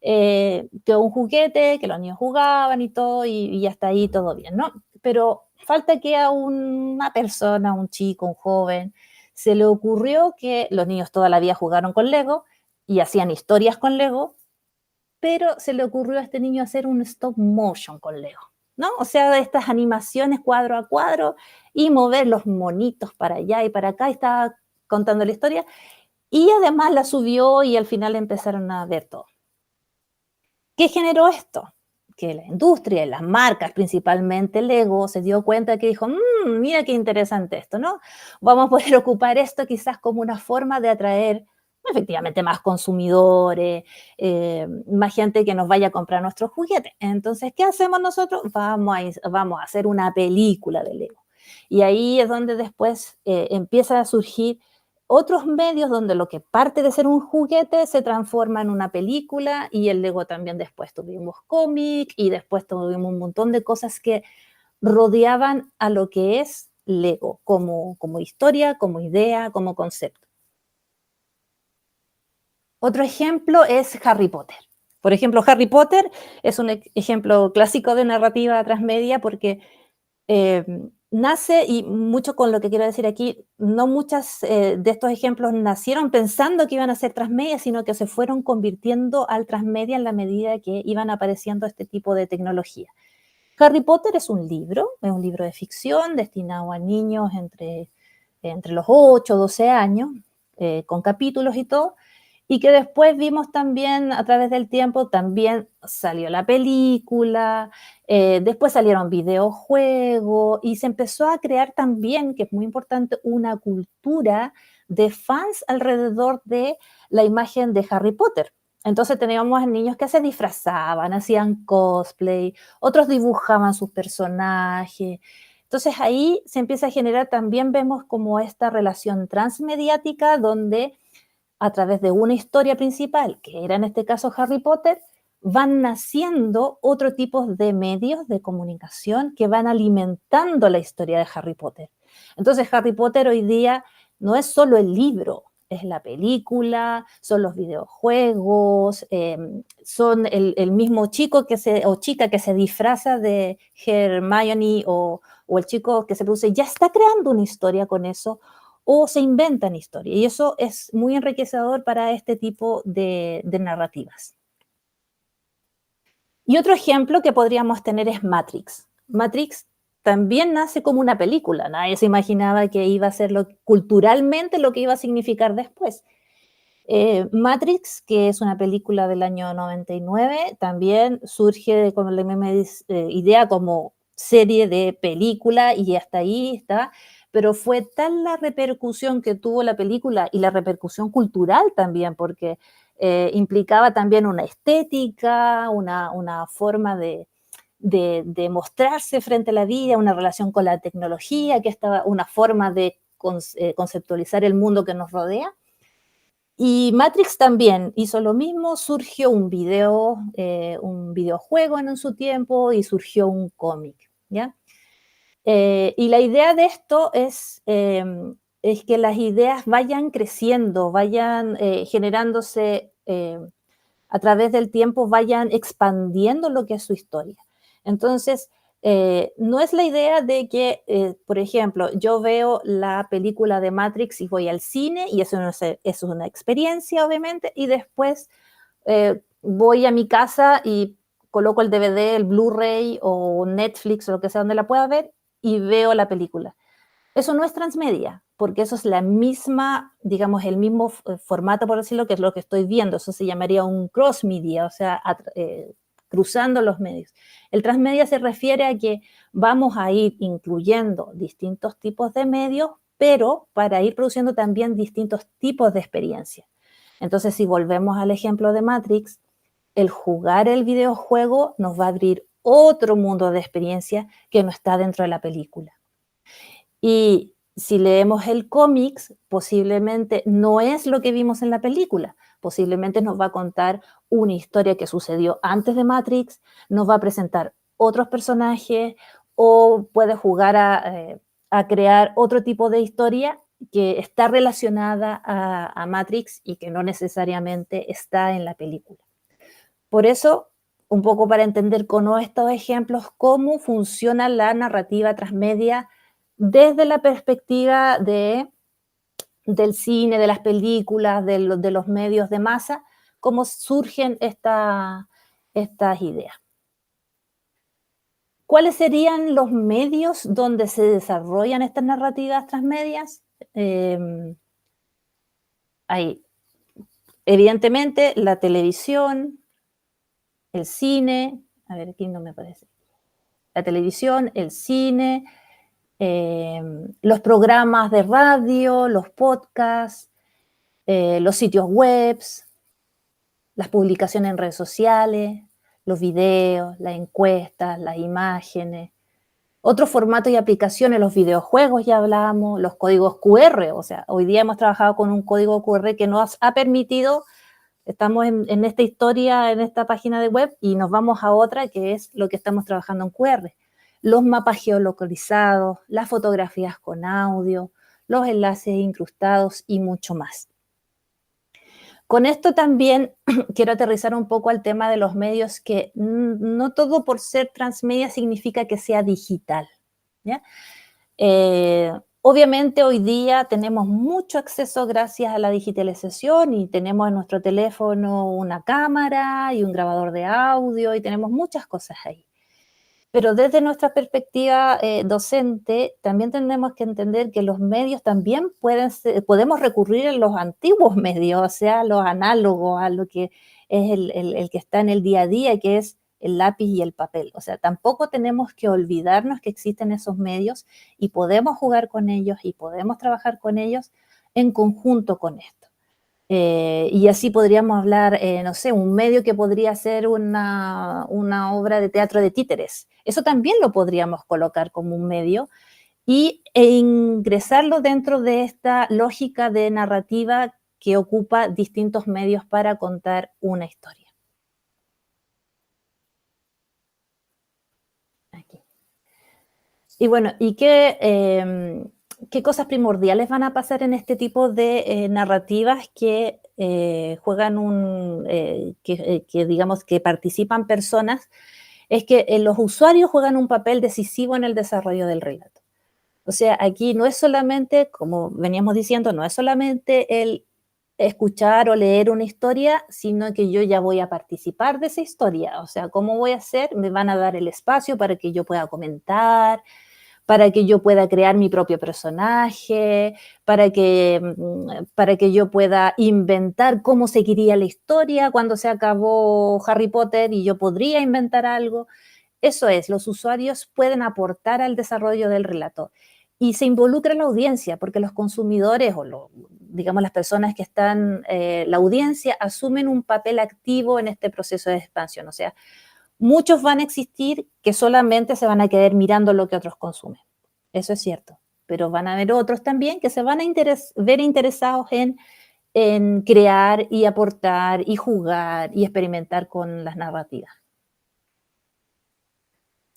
Que un juguete que los niños jugaban y todo, y hasta ahí todo bien, ¿no? Pero falta que a una persona, un chico, un joven, se le ocurrió que los niños toda la vida jugaron con Lego y hacían historias con Lego, pero se le ocurrió a este niño hacer un stop motion con Lego, ¿no? O sea, estas animaciones cuadro a cuadro y mover los monitos para allá y para acá, y estaba contando la historia, y además la subió y al final empezaron a ver todo. ¿Qué generó esto? Que la industria y las marcas, principalmente Lego, se dio cuenta que dijo, mira qué interesante esto, ¿no? Vamos a poder ocupar esto quizás como una forma de atraer efectivamente más consumidores, más gente que nos vaya a comprar nuestros juguetes. Entonces, ¿qué hacemos nosotros? Vamos a hacer una película de Lego. Y ahí es donde después empieza a surgir otros medios donde lo que parte de ser un juguete se transforma en una película, y el Lego también después tuvimos cómic y después tuvimos un montón de cosas que rodeaban a lo que es Lego como historia, como idea, como concepto. Otro ejemplo es Harry Potter. Por ejemplo, Harry Potter es un ejemplo clásico de narrativa transmedia porque nace, y mucho con lo que quiero decir aquí, no muchas de estos ejemplos nacieron pensando que iban a ser transmedia, sino que se fueron convirtiendo al transmedia en la medida que iban apareciendo este tipo de tecnología. Harry Potter es un libro de ficción destinado a niños entre los 8 o 12 años, con capítulos y todo, y que después vimos también a través del tiempo, también salió la película, después salieron videojuegos y se empezó a crear también, que es muy importante, una cultura de fans alrededor de la imagen de Harry Potter. Entonces teníamos niños que se disfrazaban, hacían cosplay, otros dibujaban sus personajes. Entonces ahí se empieza a generar, también vemos como esta relación transmediática donde a través de una historia principal, que era en este caso Harry Potter, van naciendo otro tipo de medios de comunicación que van alimentando la historia de Harry Potter. Entonces Harry Potter hoy día no es solo el libro, es la película, son los videojuegos, son el mismo chico o chica que se disfraza de Hermione o el chico que se produce, ya está creando una historia con eso, o se inventan historias, y eso es muy enriquecedor para este tipo de narrativas. Y otro ejemplo que podríamos tener es Matrix. Matrix también nace como una película, nadie se imaginaba que iba a ser culturalmente lo que iba a significar después. Matrix, que es una película del año 99, también surge con la misma idea como serie de película, y hasta ahí está, pero fue tal la repercusión que tuvo la película y la repercusión cultural también, porque implicaba también una estética, una forma de mostrarse frente a la vida, una relación con la tecnología, que estaba una forma de conceptualizar el mundo que nos rodea. Y Matrix también hizo lo mismo, surgió un videojuego en su tiempo, y surgió un cómic, ¿ya? Y la idea de esto es que las ideas vayan creciendo, vayan generándose a través del tiempo, vayan expandiendo lo que es su historia. Entonces, no es la idea de que, por ejemplo, yo veo la película de Matrix y voy al cine, y eso es una experiencia, obviamente, y después voy a mi casa y coloco el DVD, el Blu-ray o Netflix o lo que sea donde la pueda ver y veo la película. Eso no es transmedia, porque eso es la misma, digamos, el mismo formato, por decirlo, que es lo que estoy viendo. Eso se llamaría un cross-media, o sea, cruzando los medios. El transmedia se refiere a que vamos a ir incluyendo distintos tipos de medios, pero para ir produciendo también distintos tipos de experiencia. Entonces, si volvemos al ejemplo de Matrix, el jugar el videojuego nos va a abrir otro mundo de experiencia que no está dentro de la película. Y si leemos el cómics, posiblemente no es lo que vimos en la película. Posiblemente nos va a contar una historia que sucedió antes de Matrix, nos va a presentar otros personajes o puede jugar a crear otro tipo de historia que está relacionada a Matrix y que no necesariamente está en la película. Por eso, un poco para entender con estos ejemplos cómo funciona la narrativa transmedia desde la perspectiva del cine, de las películas, de los medios de masa, cómo surgen estas ideas. ¿Cuáles serían los medios donde se desarrollan estas narrativas transmedias? Hay, evidentemente, la televisión, el cine, a ver, aquí no me aparece. La televisión, el cine, los programas de radio, los podcasts, los sitios web, las publicaciones en redes sociales, los videos, las encuestas, las imágenes. Otros formatos y aplicaciones, los videojuegos ya hablamos, los códigos QR, o sea, hoy día hemos trabajado con un código QR que nos ha permitido, estamos en esta historia, en esta página de web y nos vamos a otra que es lo que estamos trabajando en QR. Los mapas geolocalizados, las fotografías con audio, los enlaces incrustados y mucho más. Con esto también quiero aterrizar un poco al tema de los medios, que no todo por ser transmedia significa que sea digital, ¿ya? Obviamente hoy día tenemos mucho acceso gracias a la digitalización y tenemos en nuestro teléfono una cámara y un grabador de audio y tenemos muchas cosas ahí. Pero desde nuestra perspectiva docente, también tenemos que entender que los medios también podemos recurrir a los antiguos medios, o sea, los análogos, a lo que es el que está en el día a día, que es el lápiz y el papel. O sea, tampoco tenemos que olvidarnos que existen esos medios y podemos jugar con ellos y podemos trabajar con ellos en conjunto con esto. Y así podríamos hablar, no sé, un medio que podría ser una obra de teatro de títeres. Eso también lo podríamos colocar como un medio e ingresarlo dentro de esta lógica de narrativa que ocupa distintos medios para contar una historia. Aquí. Y bueno, ¿y qué cosas primordiales van a pasar en este tipo de narrativas que juegan que digamos que participan personas? Es que los usuarios juegan un papel decisivo en el desarrollo del relato. O sea, aquí no es solamente, como veníamos diciendo, no es solamente el escuchar o leer una historia, sino que yo ya voy a participar de esa historia. O sea, ¿cómo voy a hacer? Me van a dar el espacio para que yo pueda comentar, para que yo pueda crear mi propio personaje, para que yo pueda inventar cómo seguiría la historia cuando se acabó Harry Potter y yo podría inventar algo. Eso es, los usuarios pueden aportar al desarrollo del relato y se involucra la audiencia, porque los consumidores o digamos las personas que están, la audiencia asumen un papel activo en este proceso de expansión. O sea, muchos van a existir que solamente se van a quedar mirando lo que otros consumen. Eso es cierto. Pero van a haber otros también que se van a ver interesados en crear y aportar y jugar y experimentar con las narrativas.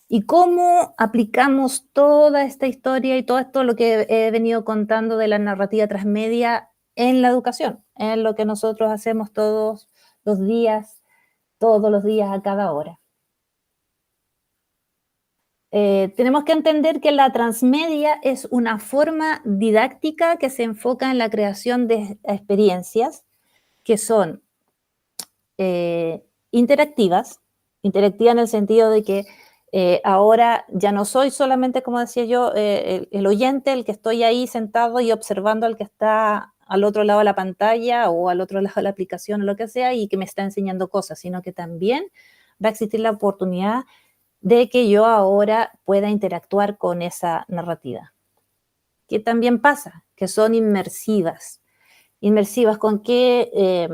¿Y cómo aplicamos toda esta historia y todo esto lo que he venido contando de la narrativa transmedia en la educación? En lo que nosotros hacemos todos los días a cada hora. Tenemos que entender que la transmedia es una forma didáctica que se enfoca en la creación de experiencias que son interactivas Interactiva en el sentido de que ahora ya no soy solamente, como decía yo, el oyente, el que estoy ahí sentado y observando al que está al otro lado de la pantalla o al otro lado de la aplicación o lo que sea y que me está enseñando cosas, sino que también va a existir la oportunidad de que yo ahora pueda interactuar con esa narrativa. ¿Qué también pasa? Que son inmersivas. Inmersivas, ¿con qué?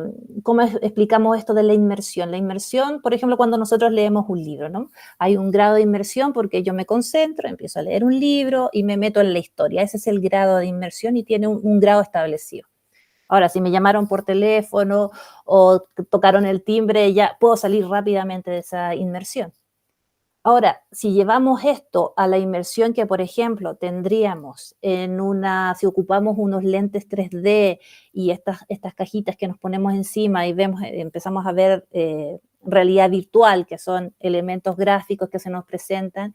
¿Cómo explicamos esto de la inmersión? La inmersión, por ejemplo, cuando nosotros leemos un libro, ¿no? Hay un grado de inmersión porque yo me concentro, empiezo a leer un libro y me meto en la historia. Ese es el grado de inmersión y tiene un grado establecido. Ahora, si me llamaron por teléfono o tocaron el timbre, ya puedo salir rápidamente de esa inmersión. Ahora, si llevamos esto a la inmersión que, por ejemplo, tendríamos si ocupamos unos lentes 3D y estas cajitas que nos ponemos encima y empezamos a ver realidad virtual, que son elementos gráficos que se nos presentan,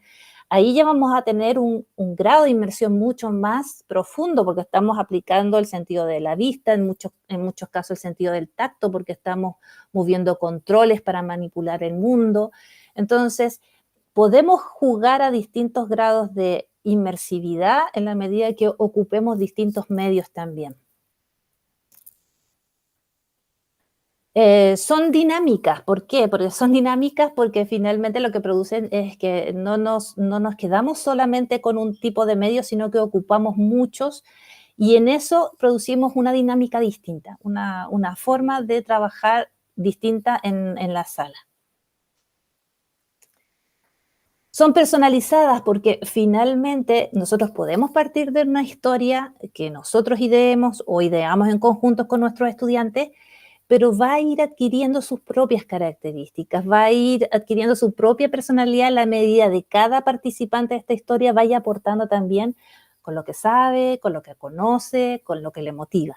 ahí ya vamos a tener un grado de inmersión mucho más profundo porque estamos aplicando el sentido de la vista, en muchos casos el sentido del tacto, porque estamos moviendo controles para manipular el mundo. Entonces, podemos jugar a distintos grados de inmersividad en la medida que ocupemos distintos medios también. Son dinámicas. ¿Por qué? Porque son dinámicas porque finalmente lo que producen es que no nos quedamos solamente con un tipo de medio, sino que ocupamos muchos y en eso producimos una dinámica distinta, una forma de trabajar distinta en la sala. Son personalizadas porque finalmente nosotros podemos partir de una historia que nosotros ideemos o ideamos en conjunto con nuestros estudiantes, pero va a ir adquiriendo sus propias características, va a ir adquiriendo su propia personalidad en la medida de cada participante de esta historia vaya aportando también con lo que sabe, con lo que conoce, con lo que le motiva.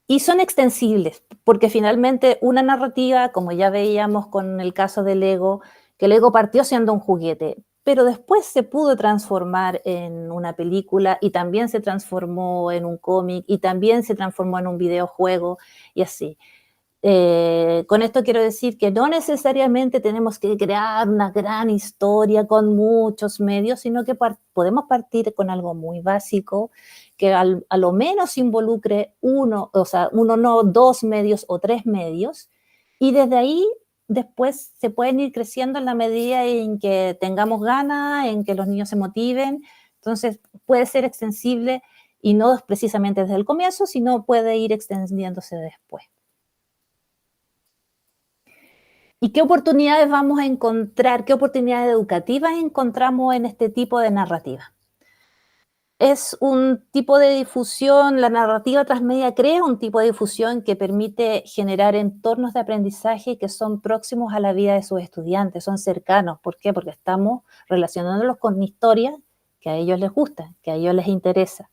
Y son extensibles, porque finalmente una narrativa, como ya veíamos con el caso del Lego, que el Lego partió siendo un juguete, pero después se pudo transformar en una película y también se transformó en un cómic y también se transformó en un videojuego y así. Con esto quiero decir que no necesariamente tenemos que crear una gran historia con muchos medios, sino que podemos partir con algo muy básico, que a lo menos involucre dos medios o tres medios, y desde ahí después se pueden ir creciendo en la medida en que tengamos ganas, en que los niños se motiven. Entonces puede ser extensible y no precisamente desde el comienzo, sino puede ir extendiéndose después. ¿Y qué oportunidades vamos a encontrar, qué oportunidades educativas encontramos en este tipo de narrativa? Es un tipo de difusión, la narrativa transmedia crea un tipo de difusión que permite generar entornos de aprendizaje que son próximos a la vida de sus estudiantes, son cercanos. ¿Por qué? Porque estamos relacionándolos con historias que a ellos les gustan, que a ellos les interesa.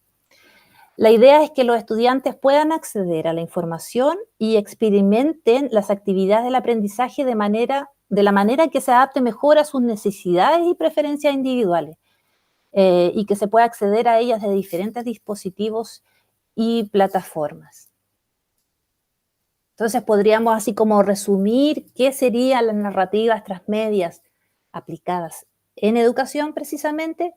La idea es que los estudiantes puedan acceder a la información y experimenten las actividades del aprendizaje de la manera que se adapte mejor a sus necesidades y preferencias individuales y que se pueda acceder a ellas de diferentes dispositivos y plataformas. Entonces podríamos así como resumir qué serían las narrativas transmedias aplicadas en educación precisamente.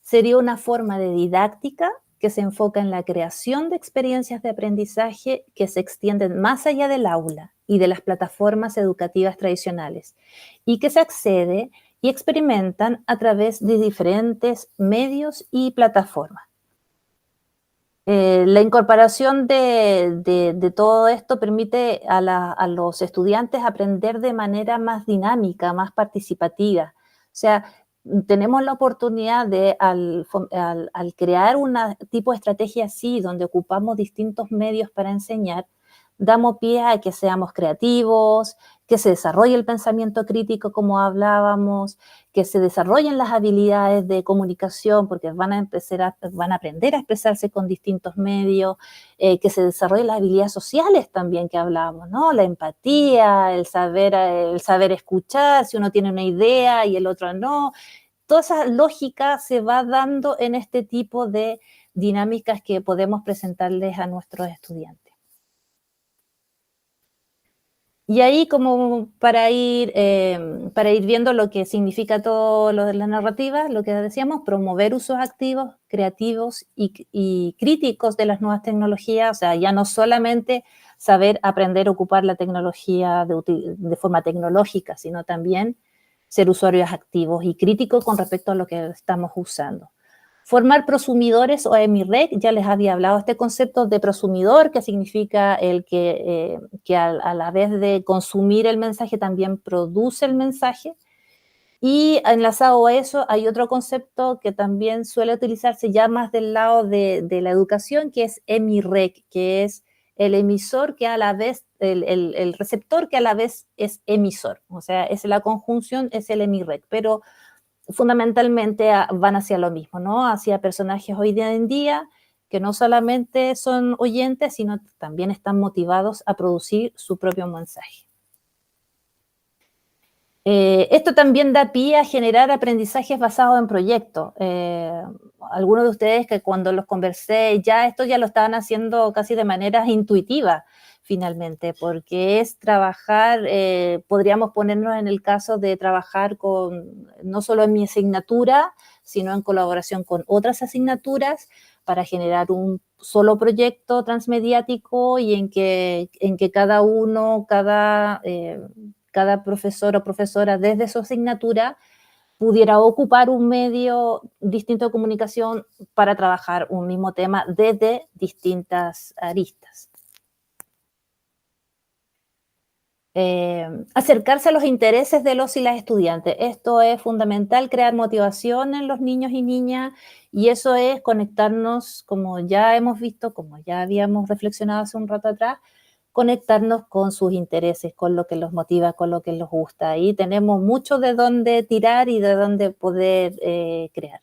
Sería una forma de didáctica que se enfoca en la creación de experiencias de aprendizaje que se extienden más allá del aula y de las plataformas educativas tradicionales y que se accede y experimentan a través de diferentes medios y plataformas. La incorporación de todo esto permite a los estudiantes aprender de manera más dinámica, más participativa. O sea, tenemos la oportunidad de, al crear un tipo de estrategia así, donde ocupamos distintos medios para enseñar, damos pie a que seamos creativos, que se desarrolle el pensamiento crítico como hablábamos, que se desarrollen las habilidades de comunicación porque van a aprender a expresarse con distintos medios, que se desarrollen las habilidades sociales también que hablábamos, ¿no? La empatía, el saber escuchar, si uno tiene una idea y el otro no. Toda esa lógica se va dando en este tipo de dinámicas que podemos presentarles a nuestros estudiantes. Y ahí como para ir viendo lo que significa todo lo de la narrativa, lo que decíamos, promover usos activos, creativos y críticos de las nuevas tecnologías, o sea, ya no solamente saber aprender a ocupar la tecnología de forma tecnológica, sino también ser usuarios activos y críticos con respecto a lo que estamos usando. Formar prosumidores o EMI-REC, ya les había hablado este concepto de prosumidor, que significa el que a la vez de consumir el mensaje también produce el mensaje. Y enlazado a eso hay otro concepto que también suele utilizarse ya más del lado de la educación, que es EMI-REC, que es el emisor que a la vez, el receptor que a la vez es emisor. O sea, es la conjunción, es el EMI-REC, pero fundamentalmente van hacia lo mismo, ¿no? Hacia personajes hoy en día que no solamente son oyentes, sino también están motivados a producir su propio mensaje. Esto también da pie a generar aprendizajes basados en proyectos. Algunos de ustedes que cuando los conversé, esto ya lo estaban haciendo casi de manera intuitiva, finalmente, porque es trabajar, podríamos ponernos en el caso de trabajar no solo en mi asignatura, sino en colaboración con otras asignaturas para generar un solo proyecto transmediático y en que cada uno, cada profesor o profesora desde su asignatura pudiera ocupar un medio distinto de comunicación para trabajar un mismo tema desde distintas aristas. Acercarse a los intereses de los y las estudiantes. Esto es fundamental, crear motivación en los niños y niñas, y eso es conectarnos, como ya hemos visto, como ya habíamos reflexionado hace un rato atrás, conectarnos con sus intereses, con lo que los motiva, con lo que les gusta. Ahí tenemos mucho de dónde tirar y de dónde poder crear.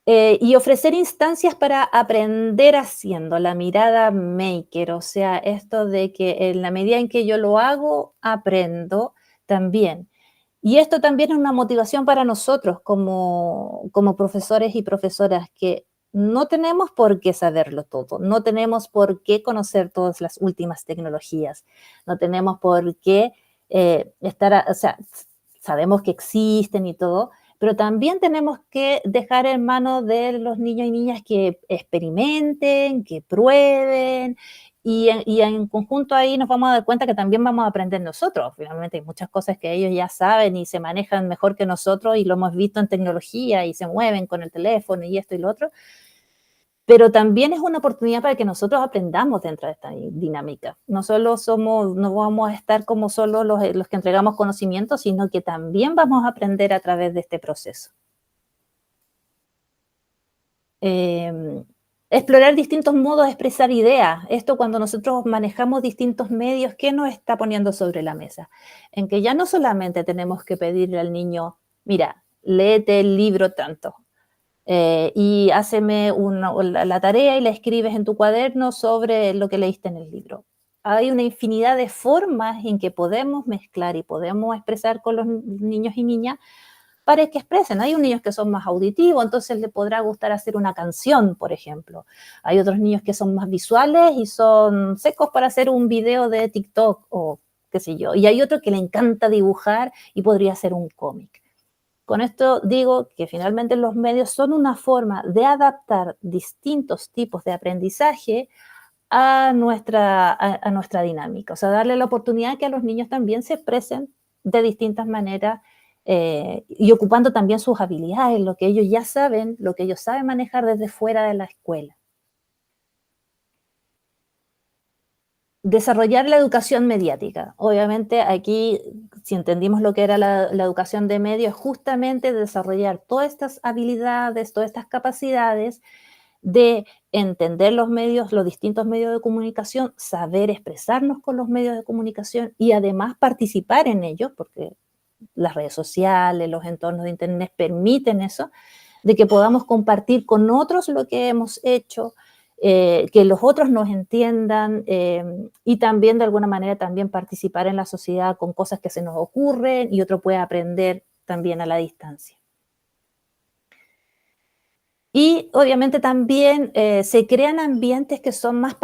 Y ofrecer instancias para aprender haciendo, la mirada maker, o sea, esto de que en la medida en que yo lo hago, aprendo también. Y esto también es una motivación para nosotros como profesores y profesoras, que no tenemos por qué saberlo todo, no tenemos por qué conocer todas las últimas tecnologías, no tenemos por qué o sea, sabemos que existen y todo, pero también tenemos que dejar en manos de los niños y niñas que experimenten, que prueben, y en conjunto ahí nos vamos a dar cuenta que también vamos a aprender nosotros. Finalmente hay muchas cosas que ellos ya saben y se manejan mejor que nosotros y lo hemos visto en tecnología y se mueven con el teléfono y esto y lo otro. Pero también es una oportunidad para que nosotros aprendamos dentro de esta dinámica. No vamos a estar como solo los que entregamos conocimiento, sino que también vamos a aprender a través de este proceso. Explorar distintos modos de expresar ideas. Esto cuando nosotros manejamos distintos medios, ¿qué nos está poniendo sobre la mesa? En que ya no solamente tenemos que pedirle al niño, mira, léete el libro tanto, y háceme la tarea y la escribes en tu cuaderno sobre lo que leíste en el libro. Hay una infinidad de formas en que podemos mezclar y podemos expresar con los niños y niñas para que expresen. Hay niños que son más auditivos, entonces le podrá gustar hacer una canción, por ejemplo. Hay otros niños que son más visuales y son secos para hacer un video de TikTok o qué sé yo. Y hay otro que le encanta dibujar y podría hacer un cómic. Con esto digo que finalmente los medios son una forma de adaptar distintos tipos de aprendizaje a nuestra dinámica. O sea, darle la oportunidad que a los niños también se expresen de distintas maneras y ocupando también sus habilidades, lo que ellos ya saben, lo que ellos saben manejar desde fuera de la escuela. Desarrollar la educación mediática. Obviamente aquí, si entendimos lo que era la educación de medios, justamente desarrollar todas estas habilidades, todas estas capacidades de entender los medios, los distintos medios de comunicación, saber expresarnos con los medios de comunicación y además participar en ellos, porque las redes sociales, los entornos de internet permiten eso, de que podamos compartir con otros lo que hemos hecho, que los otros nos entiendan y también de alguna manera también participar en la sociedad con cosas que se nos ocurren y otro puede aprender también a la distancia. Y obviamente también se crean ambientes que son más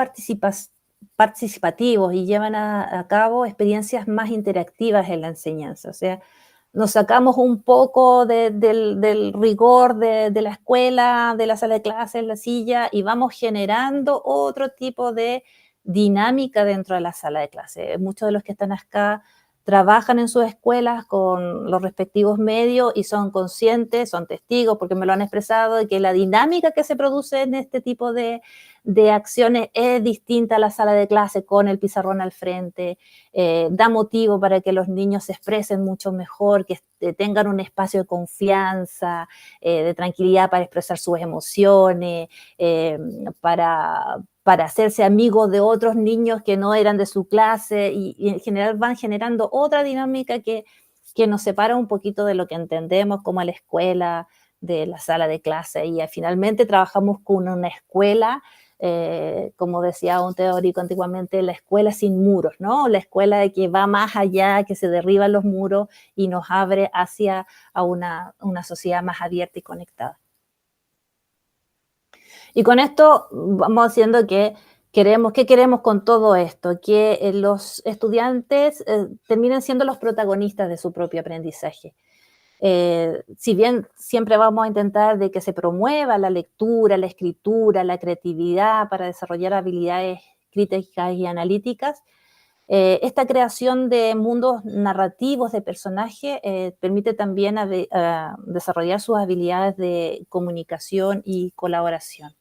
participativos y llevan a cabo experiencias más interactivas en la enseñanza. O sea, nos sacamos un poco del rigor de la escuela, de la sala de clases, la silla, y vamos generando otro tipo de dinámica dentro de la sala de clases. Muchos de los que están acá trabajan en sus escuelas con los respectivos medios y son conscientes, son testigos, porque me lo han expresado, de que la dinámica que se produce en este tipo de acciones es distinta a la sala de clase con el pizarrón al frente, da motivo para que los niños se expresen mucho mejor, que tengan un espacio de confianza, de tranquilidad para expresar sus emociones, para hacerse amigos de otros niños que no eran de su clase, y en general van generando otra dinámica que nos separa un poquito de lo que entendemos como la escuela, de la sala de clase, y finalmente trabajamos con una escuela, como decía un teórico antiguamente, la escuela sin muros, ¿no? La escuela de que va más allá, que se derriban los muros y nos abre hacia a una sociedad más abierta y conectada. Y con esto vamos haciendo ¿qué queremos con todo esto? Que los estudiantes terminen siendo los protagonistas de su propio aprendizaje. Si bien siempre vamos a intentar de que se promueva la lectura, la escritura, la creatividad para desarrollar habilidades críticas y analíticas, esta creación de mundos narrativos de personajes permite también desarrollar sus habilidades de comunicación y colaboración.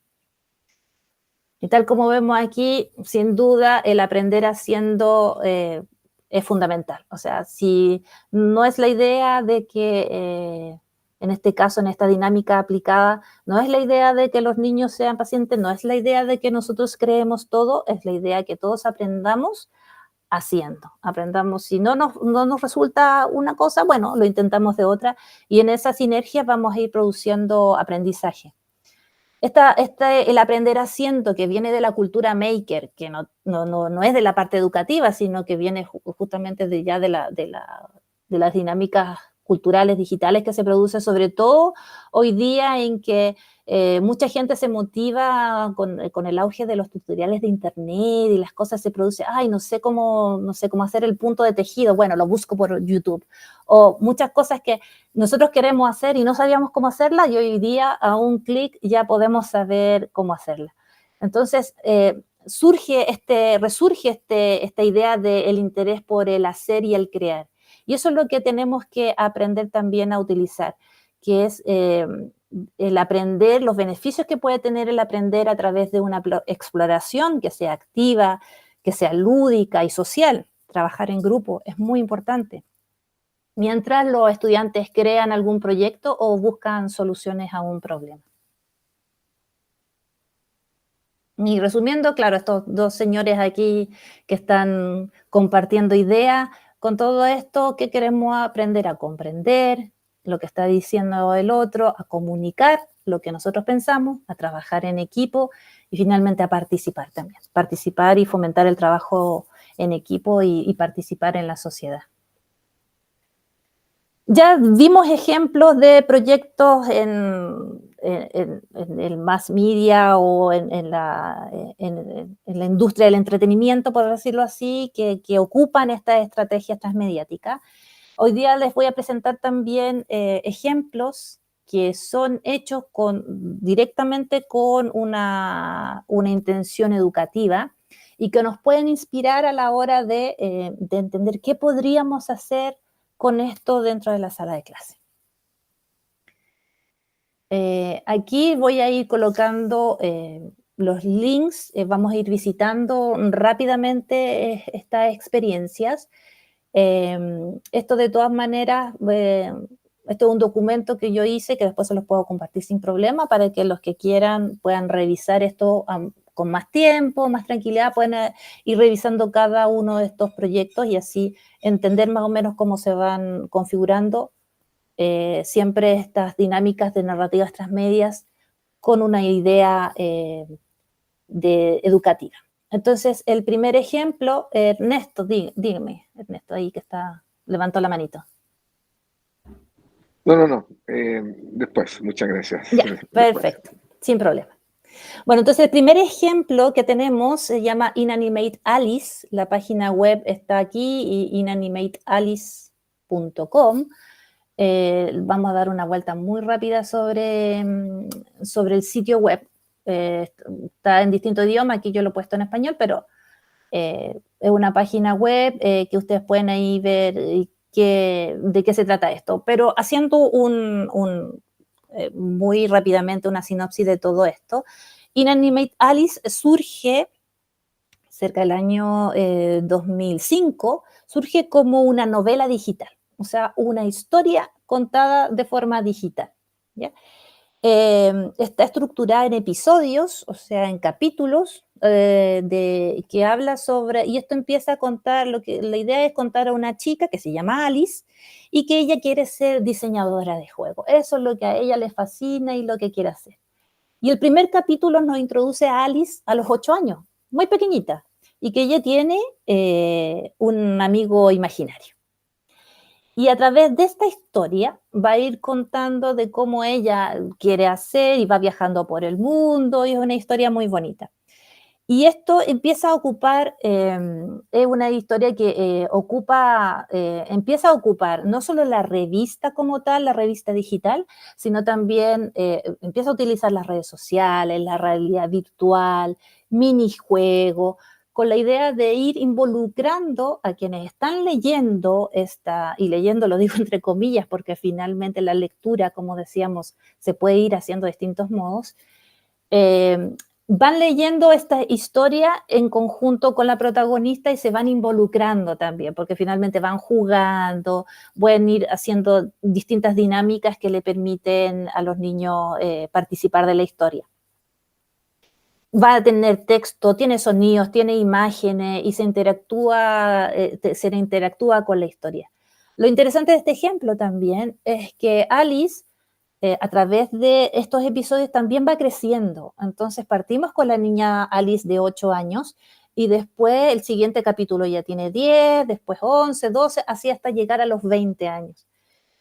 Y tal como vemos aquí, sin duda, el aprender haciendo es fundamental. O sea, si no es la idea de que, en este caso, en esta dinámica aplicada, no es la idea de que los niños sean pacientes, no es la idea de que nosotros creemos todo, es la idea que todos aprendamos haciendo. Aprendamos, si no nos resulta una cosa, bueno, lo intentamos de otra, y en esa sinergia vamos a ir produciendo aprendizaje. El aprender haciendo, que viene de la cultura maker, que no es de la parte educativa, sino que viene justamente de las dinámicas culturales digitales que se producen, sobre todo hoy día en que mucha gente se motiva con el auge de los tutoriales de internet y las cosas se producen, no sé cómo hacer el punto de tejido, bueno, lo busco por YouTube, o muchas cosas que nosotros queremos hacer y no sabíamos cómo hacerla, y hoy día a un clic ya podemos saber cómo hacerla. Entonces, resurge esta idea del interés por el hacer y el crear. Y eso es lo que tenemos que aprender también a utilizar, que es el aprender, los beneficios que puede tener el aprender a través de una exploración que sea activa, que sea lúdica y social. Trabajar en grupo es muy importante. Mientras los estudiantes crean algún proyecto o buscan soluciones a un problema. Y resumiendo, claro, estos dos señores aquí que están compartiendo ideas, con todo esto, ¿qué queremos aprender? A comprender lo que está diciendo el otro, a comunicar lo que nosotros pensamos, a trabajar en equipo y finalmente a participar también. Participar y fomentar el trabajo en equipo y participar en la sociedad. Ya vimos ejemplos de proyectos en el mass media o en la industria del entretenimiento, por decirlo así, que ocupan estas estrategias transmediáticas. Hoy día les voy a presentar también ejemplos que son hechos directamente con una intención educativa y que nos pueden inspirar a la hora de entender qué podríamos hacer con esto dentro de la sala de clase. Aquí voy a ir colocando los links, vamos a ir visitando rápidamente estas experiencias. Esto de todas maneras, esto es un documento que yo hice que después se los puedo compartir sin problema para que los que quieran puedan revisar esto con más tiempo, más tranquilidad, pueden ir revisando cada uno de estos proyectos y así entender más o menos cómo se van configurando siempre estas dinámicas de narrativas transmedias con una idea educativa. Entonces, el primer ejemplo, Ernesto, dígame, Ernesto, ahí que levantó la manito. No, después, muchas gracias. Ya, perfecto, sin problema. Bueno, entonces el primer ejemplo que tenemos se llama Inanimate Alice. La página web está aquí, inanimatealice.com. Vamos a dar una vuelta muy rápida sobre el sitio web. Está en distintos idiomas, aquí yo lo he puesto en español, pero es una página web que ustedes pueden ahí ver de qué se trata esto. Pero haciendo muy rápidamente una sinopsis de todo esto, Inanimate Alice surge cerca del año 2005, surge como una novela digital, o sea, una historia contada de forma digital, ¿ya? Está estructurada en episodios, o sea, en capítulos, que habla sobre, y esto empieza a contar, la idea es contar a una chica que se llama Alice y que ella quiere ser diseñadora de juegos. Eso es lo que a ella le fascina y lo que quiere hacer. Y el primer capítulo nos introduce a Alice a los 8 años, muy pequeñita, y que ella tiene un amigo imaginario. Y a través de esta historia va a ir contando de cómo ella quiere hacer y va viajando por el mundo, y es una historia muy bonita. Y esto empieza a ocupar, es una historia que empieza a ocupar no solo la revista como tal, la revista digital, sino también empieza a utilizar las redes sociales, la realidad virtual, minijuegos, con la idea de ir involucrando a quienes están leyendo y leyendo lo digo entre comillas, porque finalmente la lectura, como decíamos, se puede ir haciendo de distintos modos, van leyendo esta historia en conjunto con la protagonista y se van involucrando también, porque finalmente van jugando, pueden ir haciendo distintas dinámicas que le permiten a los niños participar de la historia. Va a tener texto, tiene sonidos, tiene imágenes y se interactúa con la historia. Lo interesante de este ejemplo también es que Alice, a través de estos episodios, también va creciendo. Entonces partimos con la niña Alice de 8 años y después el siguiente capítulo ya tiene 10, después 11, 12, así hasta llegar a los 20 años.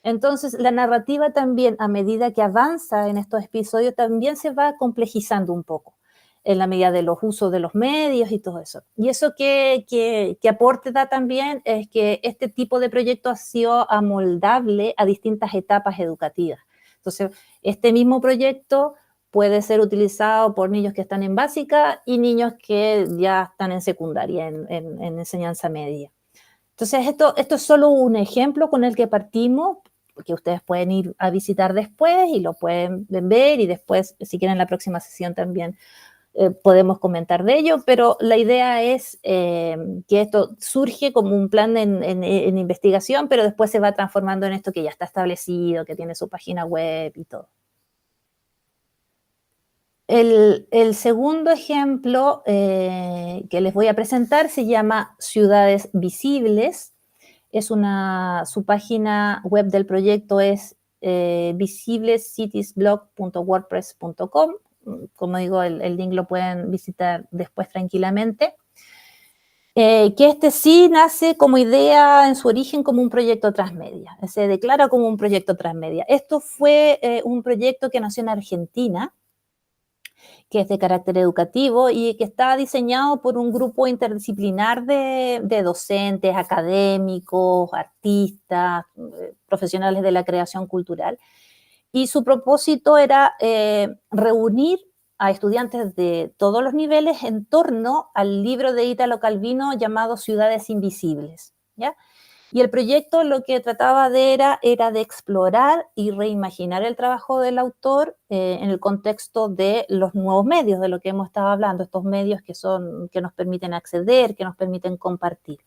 Entonces la narrativa también, a medida que avanza en estos episodios, también se va complejizando un poco en la medida de los usos de los medios y todo eso. Y eso que aporte da también es que este tipo de proyecto ha sido amoldable a distintas etapas educativas. Entonces, este mismo proyecto puede ser utilizado por niños que están en básica y niños que ya están en secundaria, en enseñanza media. Entonces, esto es solo un ejemplo con el que partimos, que ustedes pueden ir a visitar después y lo pueden ver y después, si quieren, en la próxima sesión también podemos comentar de ello, pero la idea es que esto surge como un plan en investigación, pero después se va transformando en esto que ya está establecido, que tiene su página web y todo. El segundo ejemplo que les voy a presentar se llama Ciudades Visibles. Su página web del proyecto es visiblescitiesblog.wordpress.com. Como digo, el link lo pueden visitar después tranquilamente. Que este sí nace como idea en su origen como un proyecto transmedia, se declara como un proyecto transmedia. Esto fue un proyecto que nació en Argentina, que es de carácter educativo y que está diseñado por un grupo interdisciplinar de docentes, académicos, artistas, profesionales de la creación cultural. Y su propósito era reunir a estudiantes de todos los niveles en torno al libro de Italo Calvino llamado Ciudades Invisibles, ¿ya? Y el proyecto lo que trataba era de explorar y reimaginar el trabajo del autor en el contexto de los nuevos medios, de lo que hemos estado hablando, estos medios que nos permiten acceder, que nos permiten compartir,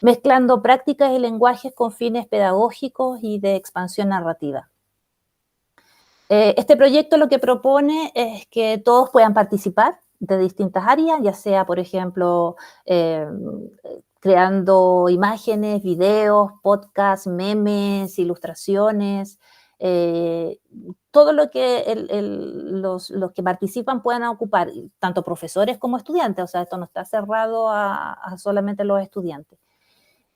mezclando prácticas y lenguajes con fines pedagógicos y de expansión narrativa. Este proyecto lo que propone es que todos puedan participar de distintas áreas, ya sea, por ejemplo, creando imágenes, videos, podcasts, memes, ilustraciones, todo lo que los que participan puedan ocupar, tanto profesores como estudiantes, o sea, esto no está cerrado a solamente los estudiantes.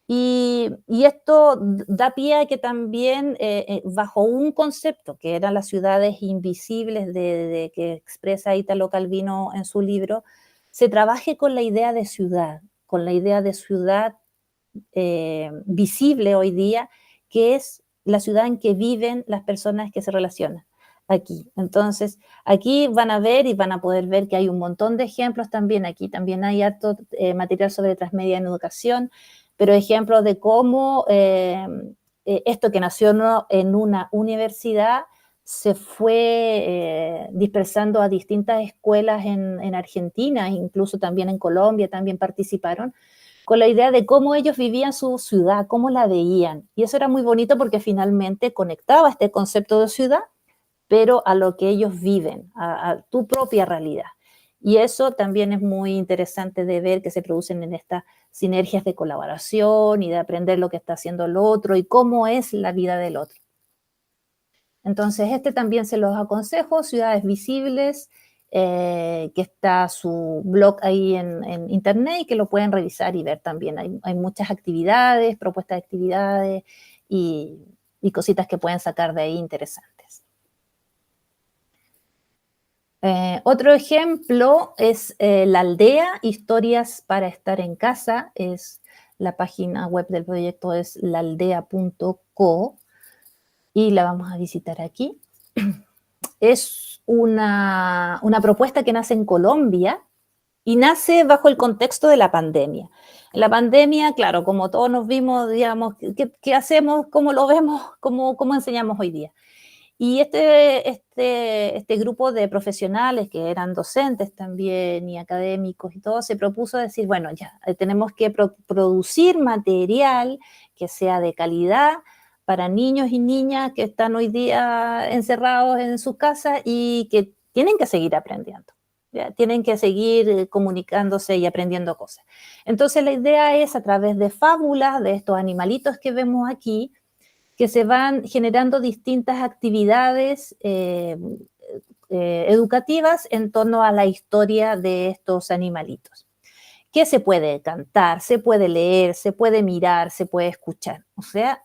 Y esto da pie a que también, bajo un concepto que eran las ciudades invisibles que expresa Italo Calvino en su libro, se trabaje con la idea de ciudad, visible hoy día, que es la ciudad en que viven las personas que se relacionan aquí. Entonces, aquí van a ver y van a poder ver que hay un montón de ejemplos también. Aquí también hay harto material sobre transmedia en educación, pero ejemplos de cómo esto que nació en una universidad se fue dispersando a distintas escuelas en Argentina, incluso también en Colombia, también participaron, con la idea de cómo ellos vivían su ciudad, cómo la veían. Y eso era muy bonito porque finalmente conectaba este concepto de ciudad, pero a lo que ellos viven, a tu propia realidad. Y eso también es muy interesante de ver que se producen en estas sinergias de colaboración y de aprender lo que está haciendo el otro y cómo es la vida del otro. Entonces, también se los aconsejo, Ciudades Visibles, que está su blog ahí en internet y que lo pueden revisar y ver también. Hay muchas actividades, propuestas de actividades y cositas que pueden sacar de ahí interesantes. Otro ejemplo es La Aldea, Historias para estar en casa. La página web del proyecto es laaldea.co y la vamos a visitar aquí. Es una propuesta que nace en Colombia y nace bajo el contexto de la pandemia. En la pandemia, claro, como todos nos vimos, digamos, ¿qué hacemos? ¿Cómo lo vemos? ¿Cómo enseñamos hoy día? Y este grupo de profesionales que eran docentes también y académicos y todo, se propuso decir, bueno, ya tenemos que producir material que sea de calidad para niños y niñas que están hoy día encerrados en sus casas y que tienen que seguir aprendiendo. ¿Ya? Tienen que seguir comunicándose y aprendiendo cosas. Entonces la idea es, a través de fábulas, de estos animalitos que vemos aquí, que se van generando distintas actividades educativas en torno a la historia de estos animalitos. Que se puede cantar, se puede leer, se puede mirar, se puede escuchar. O sea,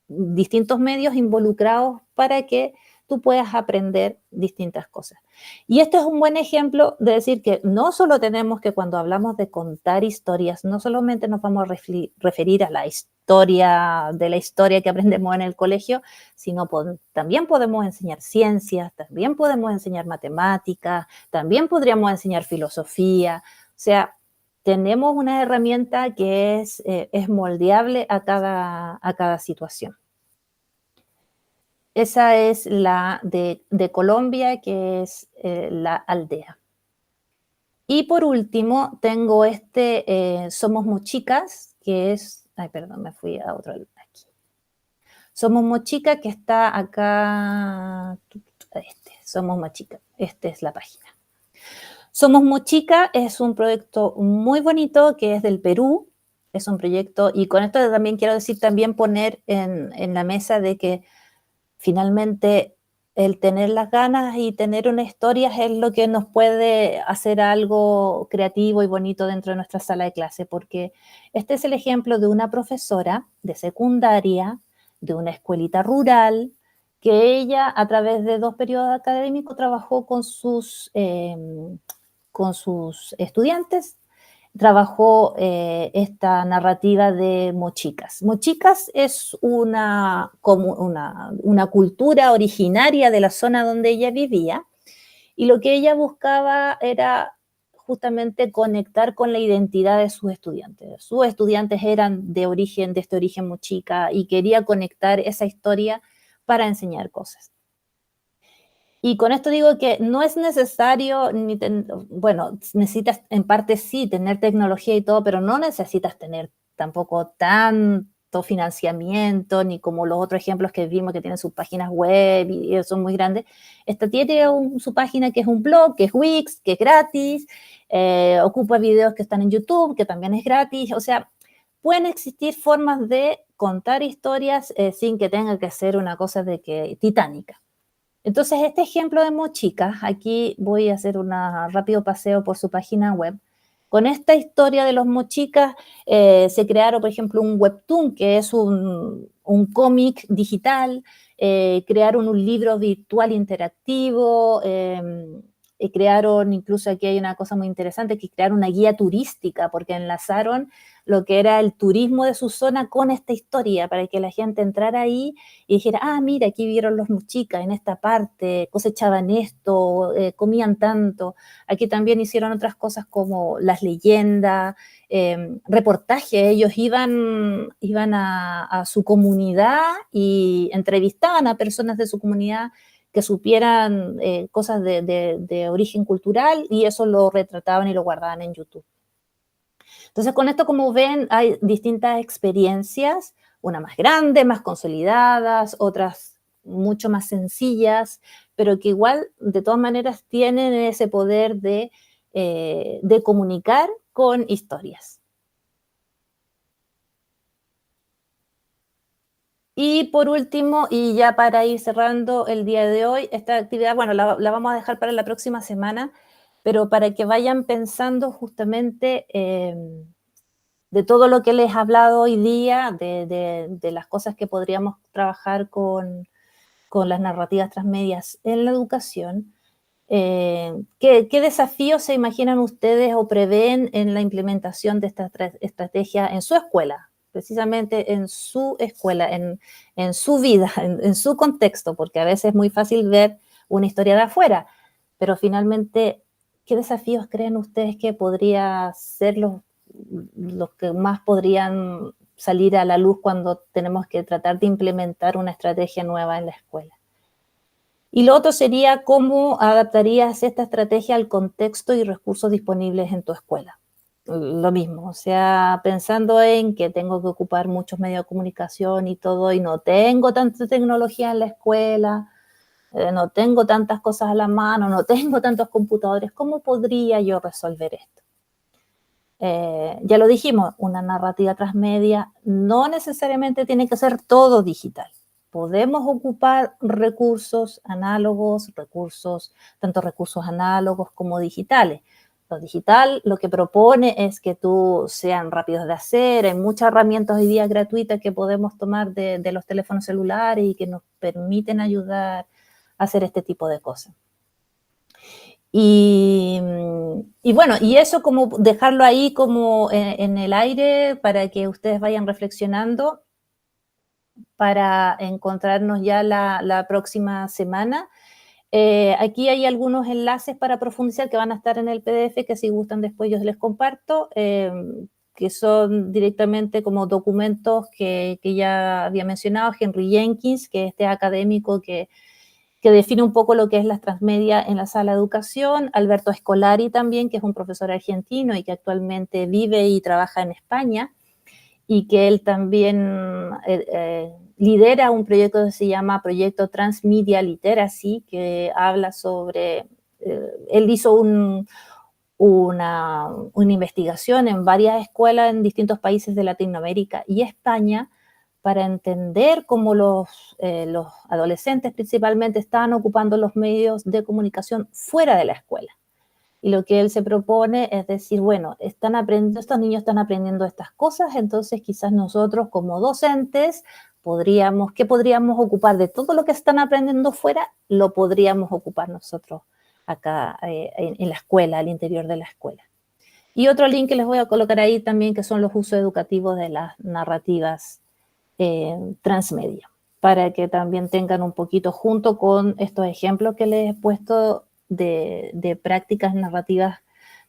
distintos medios involucrados para que tú puedas aprender distintas cosas. Y esto es un buen ejemplo de decir que no solo tenemos que, cuando hablamos de contar historias, no solamente nos vamos a referir a la historia que aprendemos en el colegio, sino también podemos enseñar ciencias, también podemos enseñar matemáticas, también podríamos enseñar filosofía. O sea, tenemos una herramienta que es moldeable a cada situación. Esa es la de Colombia, que es La Aldea. Y por último, tengo Somos Mochicas, que es... Ay, perdón, me fui a otro aquí. Somos Mochica, que está acá... Somos Mochica, esta es la página. Somos Mochica es un proyecto muy bonito que es del Perú. Es un proyecto, y con esto también quiero decir, también poner en la mesa de que finalmente el tener las ganas y tener una historia es lo que nos puede hacer algo creativo y bonito dentro de nuestra sala de clase, porque este es el ejemplo de una profesora de secundaria, de una escuelita rural, que ella, a través de 2 periodos académicos, trabajó con sus estudiantes, trabajó esta narrativa de Mochicas. Mochicas es una cultura originaria de la zona donde ella vivía, y lo que ella buscaba era justamente conectar con la identidad de sus estudiantes. Sus estudiantes eran de este origen mochica, y quería conectar esa historia para enseñar cosas. Y con esto digo que no es necesario, necesitas en parte sí tener tecnología y todo, pero no necesitas tener tampoco tanto financiamiento, ni como los otros ejemplos que vimos que tienen sus páginas web y son muy grandes. Esta tiene su página, que es un blog, que es Wix, que es gratis, ocupa videos que están en YouTube, que también es gratis. O sea, pueden existir formas de contar historias sin que tenga que ser una cosa titánica. Entonces, este ejemplo de Mochicas, aquí voy a hacer un rápido paseo por su página web, Con esta historia de los mochicas se crearon, por ejemplo, un webtoon, que es un cómic digital, crearon un libro virtual interactivo, crearon, incluso aquí hay una cosa muy interesante, que crearon una guía turística, porque enlazaron lo que era el turismo de su zona con esta historia, para que la gente entrara ahí y dijera, ah, mira, aquí vieron los mochicas en esta parte, cosechaban esto, comían tanto. Aquí también hicieron otras cosas como las leyendas, reportajes. Ellos iban a su comunidad y entrevistaban a personas de su comunidad que supieran cosas de origen cultural, y eso lo retrataban y lo guardaban en YouTube. Entonces, con esto, como ven, hay distintas experiencias, unas más grandes, más consolidadas, otras mucho más sencillas, pero que igual, de todas maneras, tienen ese poder de comunicar con historias. Y por último, y ya para ir cerrando el día de hoy, esta actividad, bueno, la vamos a dejar para la próxima semana, pero para que vayan pensando justamente de todo lo que les he hablado hoy día, de las cosas que podríamos trabajar con las narrativas transmedias en la educación. ¿Qué desafíos se imaginan ustedes o prevén en la implementación de esta estrategia en su escuela? Precisamente en su escuela, en su vida, en su contexto, porque a veces es muy fácil ver una historia de afuera, pero finalmente, ¿qué desafíos creen ustedes que podría ser los que más podrían salir a la luz cuando tenemos que tratar de implementar una estrategia nueva en la escuela? Y lo otro sería cómo adaptarías esta estrategia al contexto y recursos disponibles en tu escuela. Lo mismo, o sea, pensando en que tengo que ocupar muchos medios de comunicación y todo, y no tengo tanta tecnología en la escuela, no tengo tantas cosas a la mano, no tengo tantos computadores, ¿cómo podría yo resolver esto? Ya lo dijimos, una narrativa transmedia no necesariamente tiene que ser todo digital. Podemos ocupar recursos análogos, tanto recursos análogos como digitales. Lo digital lo que propone es que sean rápidos de hacer. Hay muchas herramientas hoy día gratuitas que podemos tomar de los teléfonos celulares y que nos permiten ayudar a hacer este tipo de cosas. Y bueno, y eso como dejarlo ahí como en el aire para que ustedes vayan reflexionando para encontrarnos ya la próxima semana. Aquí hay algunos enlaces para profundizar que van a estar en el PDF, que si gustan después yo les comparto, que son directamente como documentos que ya había mencionado, Henry Jenkins, que es este académico que define un poco lo que es la transmedia en la sala de educación, Alberto Scolari también, que es un profesor argentino y que actualmente vive y trabaja en España, y que él también lidera un proyecto que se llama Proyecto Transmedia Literacy, que habla sobre, él hizo una investigación en varias escuelas en distintos países de Latinoamérica y España para entender cómo los adolescentes principalmente estaban ocupando los medios de comunicación fuera de la escuela. Y lo que él se propone es decir, bueno, estos niños están aprendiendo estas cosas, entonces quizás nosotros como docentes ¿qué podríamos ocupar de todo lo que están aprendiendo fuera? Lo podríamos ocupar nosotros acá en la escuela, al interior de la escuela. Y otro link que les voy a colocar ahí también, que son los usos educativos de las narrativas transmedia, para que también tengan un poquito junto con estos ejemplos que les he puesto de prácticas narrativas,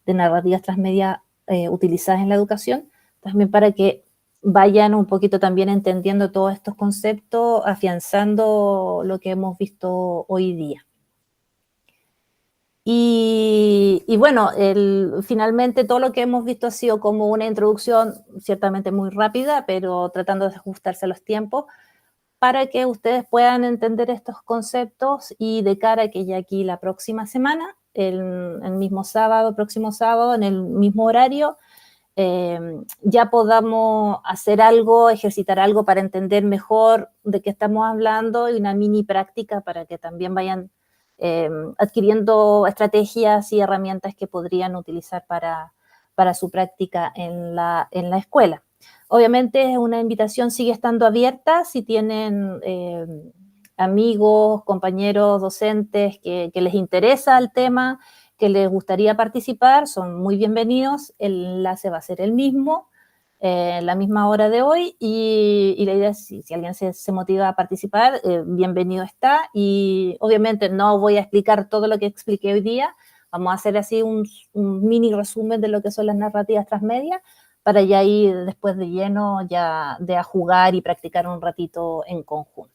de narrativas transmedia utilizadas en la educación, también para que vayan un poquito también entendiendo todos estos conceptos, afianzando lo que hemos visto hoy día. Y bueno, finalmente todo lo que hemos visto ha sido como una introducción ciertamente muy rápida, pero tratando de ajustarse a los tiempos para que ustedes puedan entender estos conceptos y de cara a que ya aquí la próxima semana, el próximo sábado, en el mismo horario, ya podamos hacer algo, ejercitar algo para entender mejor de qué estamos hablando y una mini práctica para que también vayan adquiriendo estrategias y herramientas que podrían utilizar para para su práctica en la escuela. Obviamente una invitación sigue estando abierta si tienen amigos, compañeros, docentes que les interesa el tema, que les gustaría participar, son muy bienvenidos. El enlace va a ser el mismo, la misma hora de hoy, y la idea es, si alguien se motiva a participar, bienvenido está. Y obviamente no voy a explicar todo lo que expliqué hoy día, vamos a hacer así un mini resumen de lo que son las narrativas transmedia, para ya ir después de lleno ya de a jugar y practicar un ratito en conjunto.